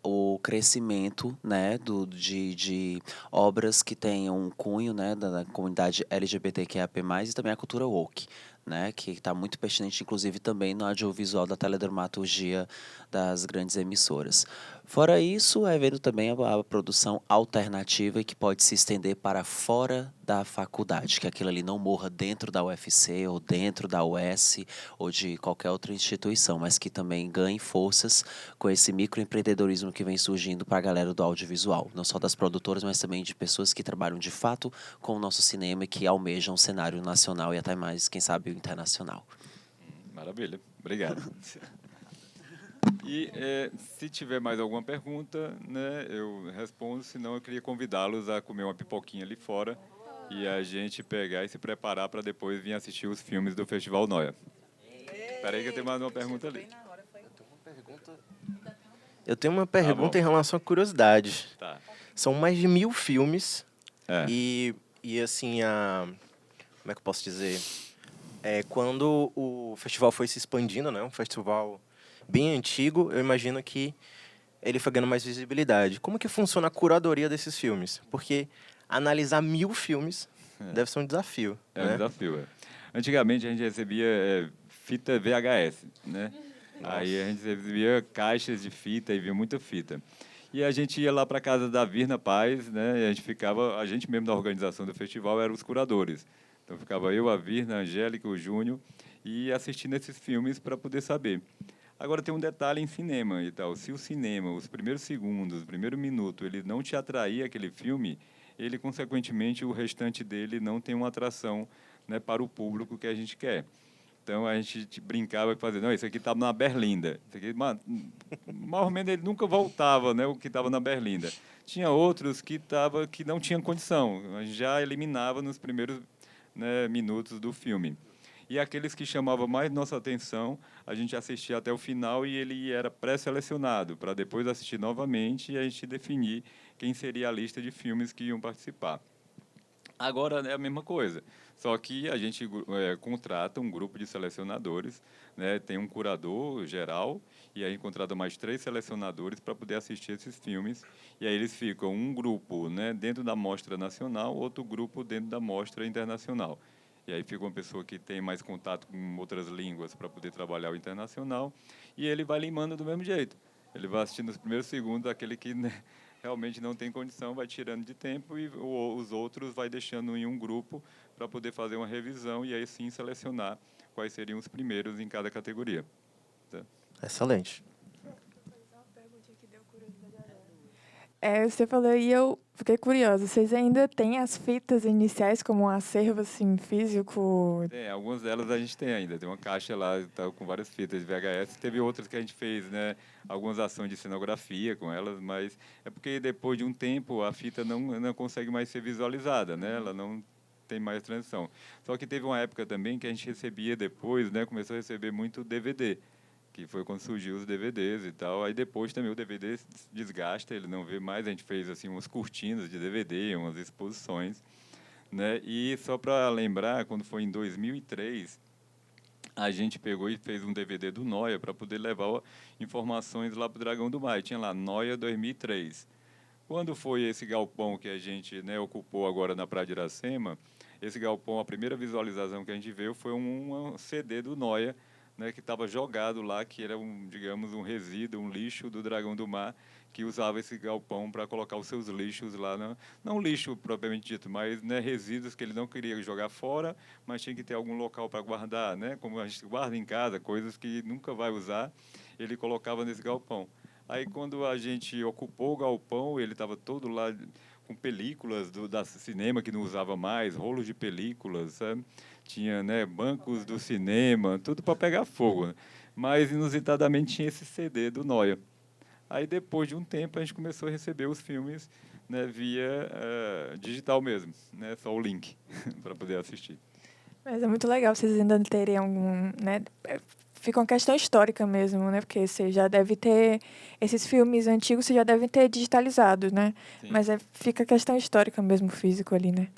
o crescimento, né, de obras que tenham um cunho, né, da comunidade LGBTQIA+, e também a cultura woke, né, que está muito pertinente, inclusive, também no audiovisual da teledramaturgia das grandes emissoras. Fora isso, vendo também a produção alternativa e que pode se estender para fora da faculdade, que aquilo ali não morra dentro da UFC ou dentro da UES ou de qualquer outra instituição, mas que também ganhe forças com esse microempreendedorismo que vem surgindo para a galera do audiovisual, não só das produtoras, mas também de pessoas que trabalham de fato com o nosso cinema e que almejam o cenário nacional e até mais, quem sabe, o internacional. Maravilha, obrigado. E se tiver mais alguma pergunta, né, eu respondo, senão eu queria convidá-los a comer uma pipoquinha ali fora e a gente pegar e se preparar para depois vir assistir os filmes do Festival Noia. Espera aí que eu tenho mais uma pergunta ali. Eu tenho uma pergunta em relação à curiosidade. Tá. São mais de 1000 filmes É. e assim, como é que eu posso dizer? Quando o festival foi se expandindo, né, um festival bem antigo, eu imagino que ele foi ganhando mais visibilidade. Como que funciona a curadoria desses filmes? Porque analisar 1000 filmes deve ser um desafio. É né? um desafio. Antigamente a gente recebia fita VHS, né? Aí a gente recebia caixas de fita e via muita fita. E a gente ia lá para casa da Virna Paz, né? E a gente mesmo da organização do festival eram os curadores. Então ficava eu, a Virna, a Angélica, o Júnior e assistindo esses filmes para poder saber. Agora tem um detalhe em cinema e tal. Se o cinema, os primeiros segundos, o primeiro minuto, ele não te atrair aquele filme, ele consequentemente o restante dele não tem uma atração, né, para o público que a gente quer. Então a gente brincava e fazia, não, isso aqui estava na Berlinda. Isso aqui, mais ou menos ele nunca voltava, né, o que estava na Berlinda. Tinha outros que não tinham condição. A gente já eliminava nos primeiros, né, minutos do filme. E aqueles que chamavam mais nossa atenção, a gente assistia até o final e ele era pré-selecionado, para depois assistir novamente e a gente definir quem seria a lista de filmes que iam participar. Agora é a mesma coisa, só que a gente contrata um grupo de selecionadores, né, tem um curador geral, e aí contrata mais 3 selecionadores para poder assistir esses filmes, e aí eles ficam um grupo, né, dentro da mostra nacional, outro grupo dentro da mostra internacional. E aí fica uma pessoa que tem mais contato com outras línguas para poder trabalhar o internacional, e ele vai limando do mesmo jeito. Ele vai assistindo os primeiros segundos, aquele que, né, realmente não tem condição, vai tirando de tempo e os outros vai deixando em um grupo para poder fazer uma revisão e aí sim selecionar quais seriam os primeiros em cada categoria. Tá? Excelente. Você falou e eu fiquei curiosa. Vocês ainda têm as fitas iniciais como um acervo assim, físico? Algumas delas a gente tem ainda. Tem uma caixa lá tá, com várias fitas de VHS. Teve outras que a gente fez, né, algumas ações de cenografia com elas, mas é porque depois de um tempo a fita não consegue mais ser visualizada, né? Ela não tem mais transição. Só que teve uma época também que a gente recebia depois, né, começou a receber muito DVD, que foi quando surgiu os DVDs e tal. Aí depois também o DVD desgasta, ele não vê mais. A gente fez assim umas cortinas de DVD, umas exposições, né? E só para lembrar, quando foi em 2003, a gente pegou e fez um DVD do Noia para poder levar informações lá para o Dragão do Mar. E tinha lá Noia 2003. Quando foi esse galpão que a gente, né, ocupou agora na Praia de Iracema, esse galpão, a primeira visualização que a gente viu foi um CD do Noia, né, que estava jogado lá, que era digamos, um resíduo, um lixo do Dragão do Mar, que usava esse galpão para colocar os seus lixos lá, não lixo propriamente dito, mas, né, resíduos que ele não queria jogar fora, mas tinha que ter algum local para guardar, né, como a gente guarda em casa, coisas que nunca vai usar, ele colocava nesse galpão. Aí, quando a gente ocupou o galpão, ele estava todo lá com películas da cinema que não usava mais, rolos de películas, sabe? Tinha, né, bancos do cinema, tudo para pegar fogo, né? Mas, inusitadamente, tinha esse CD do Noia. Aí, depois de um tempo, a gente começou a receber os filmes, né, via digital mesmo, né, só o link para poder assistir. Mas é muito legal vocês ainda terem algum, né? Fica uma questão histórica mesmo, né? Porque você já deve ter esses filmes antigos, você já devem ter digitalizado, né? Sim. Mas fica a questão histórica mesmo, físico ali, né?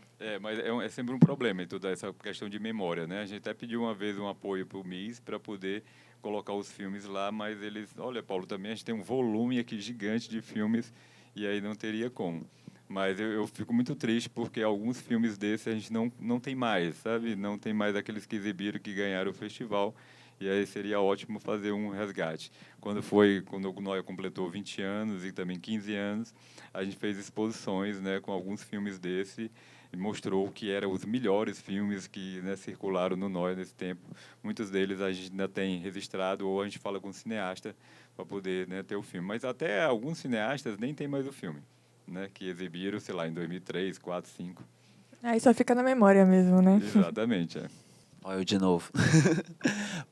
Mas é sempre um problema em toda essa questão de memória, né? A gente até pediu uma vez um apoio para o MIS para poder colocar os filmes lá, mas eles, olha, Paulo, também a gente tem um volume aqui gigante de filmes e aí não teria como. Mas eu fico muito triste porque alguns filmes desses a gente não tem mais, sabe? Não tem mais aqueles que exibiram, que ganharam o festival. E aí seria ótimo fazer um resgate. Quando o Noia completou 20 anos e também 15 anos, a gente fez exposições, né, com alguns filmes desse e mostrou que eram os melhores filmes que, né, circularam no Noia nesse tempo. Muitos deles a gente ainda tem registrado ou a gente fala com o cineasta para poder, né, ter o filme. Mas até alguns cineastas nem tem mais o filme, né, que exibiram, sei lá, em 2003, 4, 5. Aí só fica na memória mesmo, né? Exatamente, é. Olha eu de novo.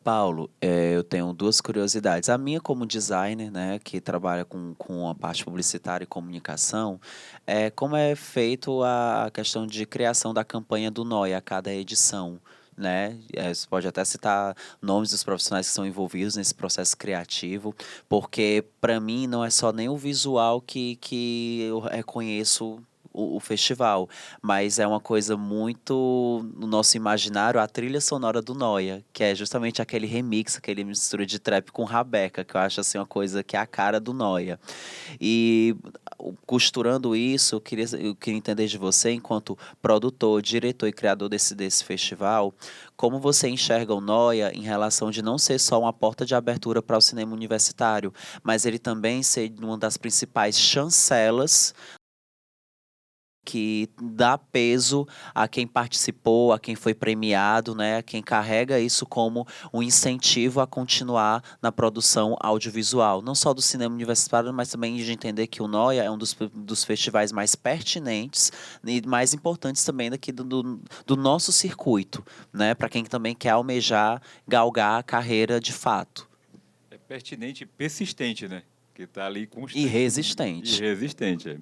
Paulo, eu tenho duas curiosidades. A minha como designer, né, que trabalha com a parte publicitária e comunicação, como é feito a questão de criação da campanha do Noia a cada edição, né? Você pode até citar nomes dos profissionais que são envolvidos nesse processo criativo, porque para mim não é só nem o visual que eu reconheço o festival, mas é uma coisa muito no nosso imaginário, a trilha sonora do Noia, que é justamente aquele remix, aquele mistura de trap com rabeca, que eu acho assim uma coisa que é a cara do Noia. E costurando isso, eu queria entender de você, enquanto produtor, diretor e criador desse festival, como você enxerga o Noia em relação de não ser só uma porta de abertura para o cinema universitário, mas ele também ser uma das principais chancelas que dá peso a quem participou, a quem foi premiado, né, a quem carrega isso como um incentivo a continuar na produção audiovisual, não só do cinema universitário, mas também de entender que o Noia é um dos festivais mais pertinentes e mais importantes também daqui do nosso circuito, né, para quem também quer almejar, galgar a carreira de fato. É pertinente e persistente, né? Que está ali constante. E resistente. E resistente, é.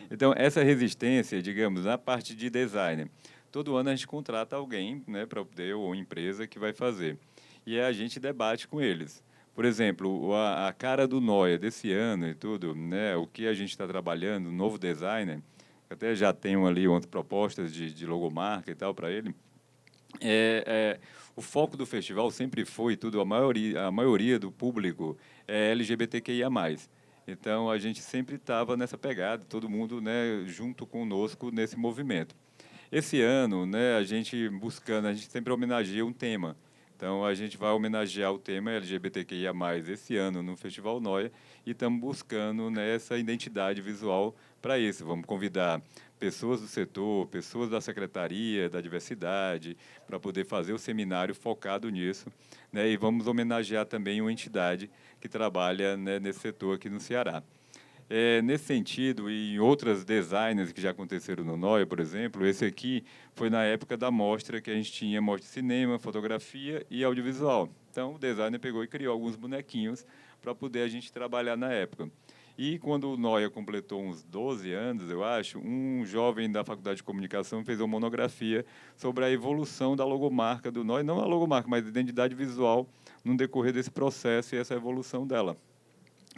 Então, essa resistência, digamos, na parte de design, todo ano a gente contrata alguém, né, para poder, ou empresa que vai fazer. E a gente debate com eles. Por exemplo, a cara do Noia desse ano e tudo, né, o que a gente está trabalhando, o novo designer, até já tenho ali outras propostas de logomarca e tal para ele. O foco do festival sempre foi tudo, a maioria do público é LGBTQIA+. Então, a gente sempre estava nessa pegada, todo mundo, né, junto conosco nesse movimento. Esse ano, né, a gente sempre homenageia um tema. Então, a gente vai homenagear o tema LGBTQIA+, esse ano no Festival Noia, e estamos buscando, né, essa identidade visual para isso. Vamos convidar pessoas do setor, pessoas da Secretaria da Diversidade, para poder fazer o seminário focado nisso, né, e vamos homenagear também uma entidade que trabalha, né, nesse setor aqui no Ceará. Nesse sentido, e em outras designers que já aconteceram no Noia, por exemplo, esse aqui foi na época da mostra que a gente tinha mostra de cinema, fotografia e audiovisual. Então, o designer pegou e criou alguns bonequinhos para poder a gente trabalhar na época. E quando o Noia completou uns 12 anos, eu acho, um jovem da Faculdade de Comunicação fez uma monografia sobre a evolução da logomarca do Noia, não a logomarca, mas a identidade visual no decorrer desse processo e essa evolução dela.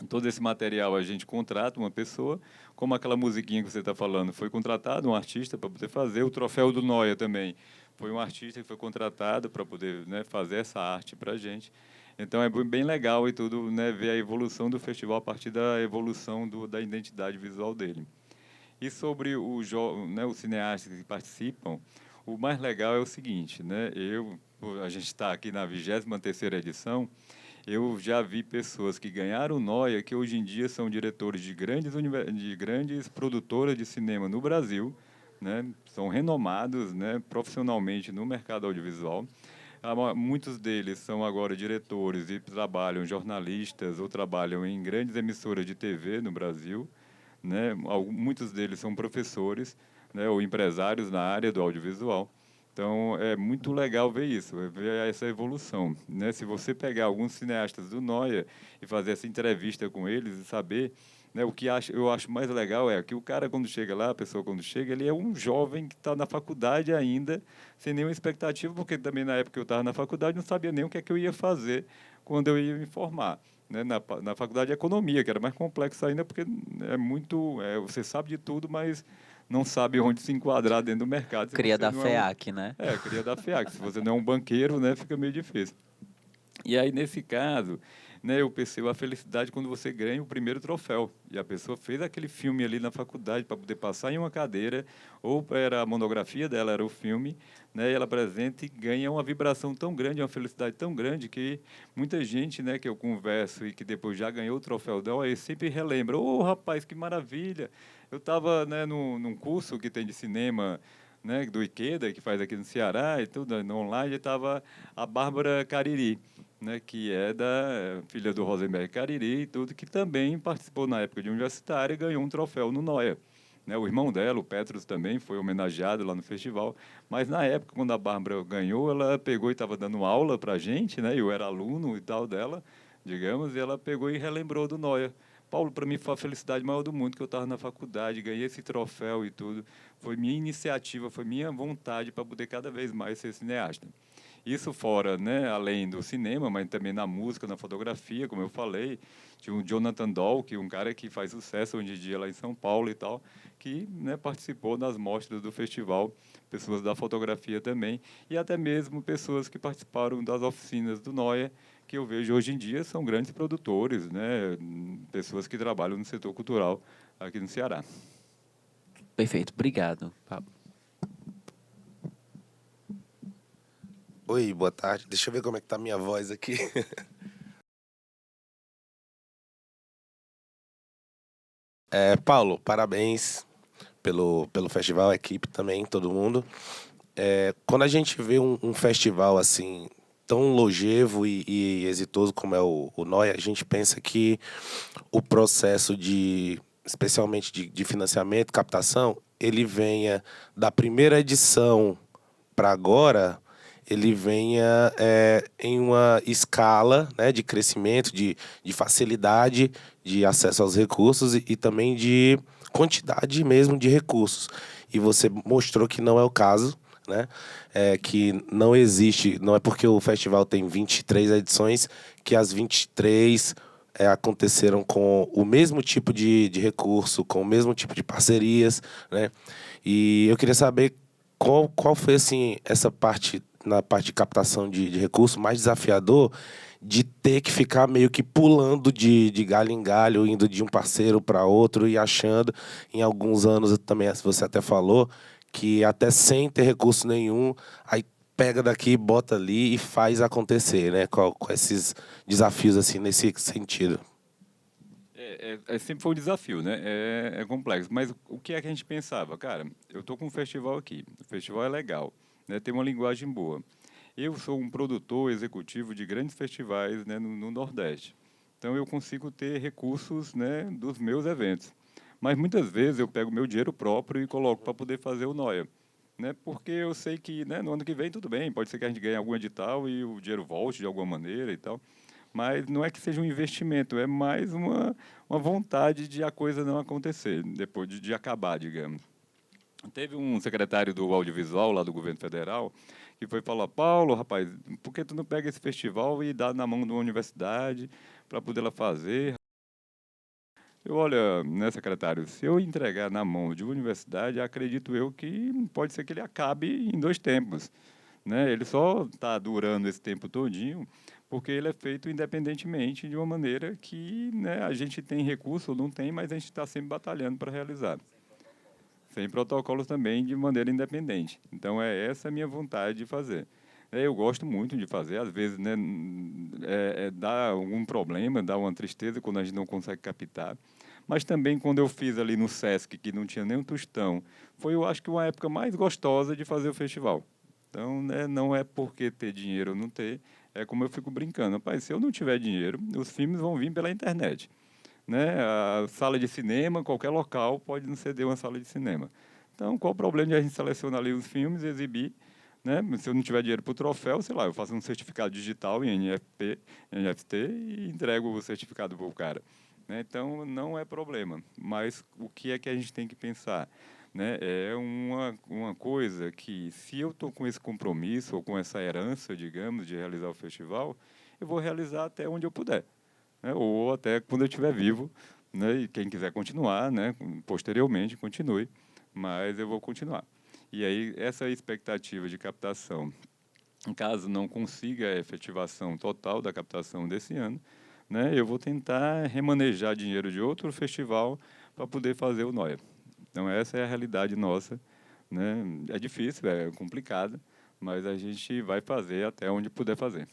Todo esse material a gente contrata uma pessoa, como aquela musiquinha que você está falando, foi contratado um artista para poder fazer, o troféu do Noia também. Foi um artista que foi contratado para poder, né, fazer essa arte para a gente. Então é bem legal e tudo, né, ver a evolução do festival a partir da evolução da identidade visual dele. E sobre né, os cineastas que participam, o mais legal é o seguinte, né, a gente está aqui na 23ª edição, eu já vi pessoas que ganharam o Noia, que hoje em dia são diretores de grandes produtoras de cinema no Brasil, né? São renomados, né, profissionalmente no mercado audiovisual. Muitos deles são agora diretores e trabalham jornalistas ou trabalham em grandes emissoras de TV no Brasil, né? Muitos deles são professores, né, ou empresários na área do audiovisual. Então, é muito legal ver isso, ver essa evolução, né? Se você pegar alguns cineastas do Noia e fazer essa entrevista com eles e saber, né, eu acho mais legal é que o cara, quando chega lá, a pessoa, quando chega, ele é um jovem que está na faculdade ainda, sem nenhuma expectativa, porque também, na época que eu estava na faculdade, não sabia nem o que é que eu ia fazer quando eu ia me formar. Né, na faculdade de economia, que era mais complexo ainda, porque você sabe de tudo, mas não sabe onde se enquadrar dentro do mercado. Cria da não FEAC, né? cria da FEAC. Se você não é um banqueiro, né, fica meio difícil. E aí, nesse caso, né, eu percebo a felicidade quando você ganha o primeiro troféu. E a pessoa fez aquele filme ali na faculdade para poder passar em uma cadeira, ou era a monografia dela, era o filme, né, e ela apresenta e ganha uma vibração tão grande, uma felicidade tão grande, que muita gente, né, que eu converso e que depois já ganhou o troféu dela, aí sempre relembra: ô, rapaz, que maravilha! Eu estava, né, num curso que tem de cinema, né, do Ikeda, que faz aqui no Ceará, e tudo, no online, estava a Bárbara Cariri, né, que é da filha do Rosenberg Cariri e tudo, que também participou na época de universitária e ganhou um troféu no Noia. Né, o irmão dela, o Petros, também foi homenageado lá no festival, mas na época, quando a Bárbara ganhou, ela pegou e estava dando aula para a gente, né, eu era aluno e tal dela, digamos, e ela pegou e relembrou do Noia. Paulo, para mim foi a felicidade maior do mundo, que eu estava na faculdade, ganhei esse troféu e tudo. Foi minha iniciativa, foi minha vontade para poder cada vez mais ser cineasta. Isso fora, né, além do cinema, mas também na música, na fotografia, como eu falei. Tinha o Jonathan Doll, que é um cara que faz sucesso hoje em dia lá em São Paulo e tal, que, né, participou das mostras do festival, pessoas da fotografia também, e até mesmo pessoas que participaram das oficinas do Noia, que eu vejo hoje em dia são grandes produtores, né, pessoas que trabalham no setor cultural aqui no Ceará. Perfeito, obrigado, Pablo. Oi, boa tarde. Deixa eu ver como é que tá a minha voz aqui. Paulo, parabéns pelo festival, a equipe também, todo mundo. Quando a gente vê um festival assim tão longevo e exitoso como é o Noia, a gente pensa que o processo especialmente de financiamento, captação, ele venha da primeira edição para agora, ele venha em uma escala, né, de crescimento, de facilidade de acesso aos recursos e também de quantidade mesmo de recursos. E você mostrou que não é o caso, né? Que não existe, não é porque o festival tem 23 edições que as 23 aconteceram com o mesmo tipo de recurso, com o mesmo tipo de parcerias, né? E eu queria saber qual foi assim essa parte, na parte de captação de recurso, mais desafiador, de ter que ficar meio que pulando de galho em galho, indo de um parceiro para outro e achando, em alguns anos também, você até falou, que até sem ter recurso nenhum, aí pega daqui, bota ali e faz acontecer, né? Com esses desafios assim nesse sentido. Sempre foi um desafio, né? É complexo. Mas o que é que a gente pensava? Cara, eu estou com um festival aqui. O festival é legal, né? Tem uma linguagem boa. Eu sou um produtor executivo de grandes festivais, né, no Nordeste. Então, eu consigo ter recursos, né, dos meus eventos. Mas, muitas vezes, eu pego meu dinheiro próprio e coloco para poder fazer o Noia. Né? Porque eu sei que, né, no ano que vem tudo bem, pode ser que a gente ganhe algum edital e o dinheiro volte de alguma maneira e tal. Mas não é que seja um investimento, é mais uma vontade de a coisa não acontecer, depois de acabar, digamos. Teve um secretário do audiovisual lá do governo federal que foi falar: Paulo, rapaz, por que tu não pega esse festival e dá na mão de uma universidade para poder ela fazer? Eu, olha, né, secretário, se eu entregar na mão de uma universidade, acredito eu que pode ser que ele acabe em 2 tempos, né? Ele só está durando esse tempo todinho porque ele é feito independentemente de uma maneira que, né, a gente tem recurso ou não tem, mas a gente está sempre batalhando para realizar. Sem protocolos também, de maneira independente. Então, é essa a minha vontade de fazer. Eu gosto muito de fazer, às vezes, né, dá algum problema, dá uma tristeza quando a gente não consegue captar. Mas também quando eu fiz ali no Sesc, que não tinha nem um tostão, foi, eu acho que uma época mais gostosa de fazer o festival. Então, né, não é porque ter dinheiro ou não ter, é como eu fico brincando. Rapaz, se eu não tiver dinheiro, os filmes vão vir pela internet, né? A sala de cinema, qualquer local pode nos ceder uma sala de cinema. Então, qual o problema de a gente selecionar ali os filmes e exibir, né? Se eu não tiver dinheiro para o troféu, sei lá, eu faço um certificado digital em NFT e entrego o certificado para o cara, né? Então, não é problema. Mas o que é que a gente tem que pensar? Né? É uma coisa que, se eu estou com esse compromisso ou com essa herança, digamos, de realizar o festival, eu vou realizar até onde eu puder, né? Ou até quando eu estiver vivo, né? E quem quiser continuar, né? Posteriormente, continue, mas eu vou continuar. E aí, essa expectativa de captação, em caso não consiga a efetivação total da captação desse ano, né? Eu vou tentar remanejar dinheiro de outro festival para poder fazer o Noia. Então, essa é a realidade nossa, né? É difícil, é complicado, mas a gente vai fazer até onde puder fazer.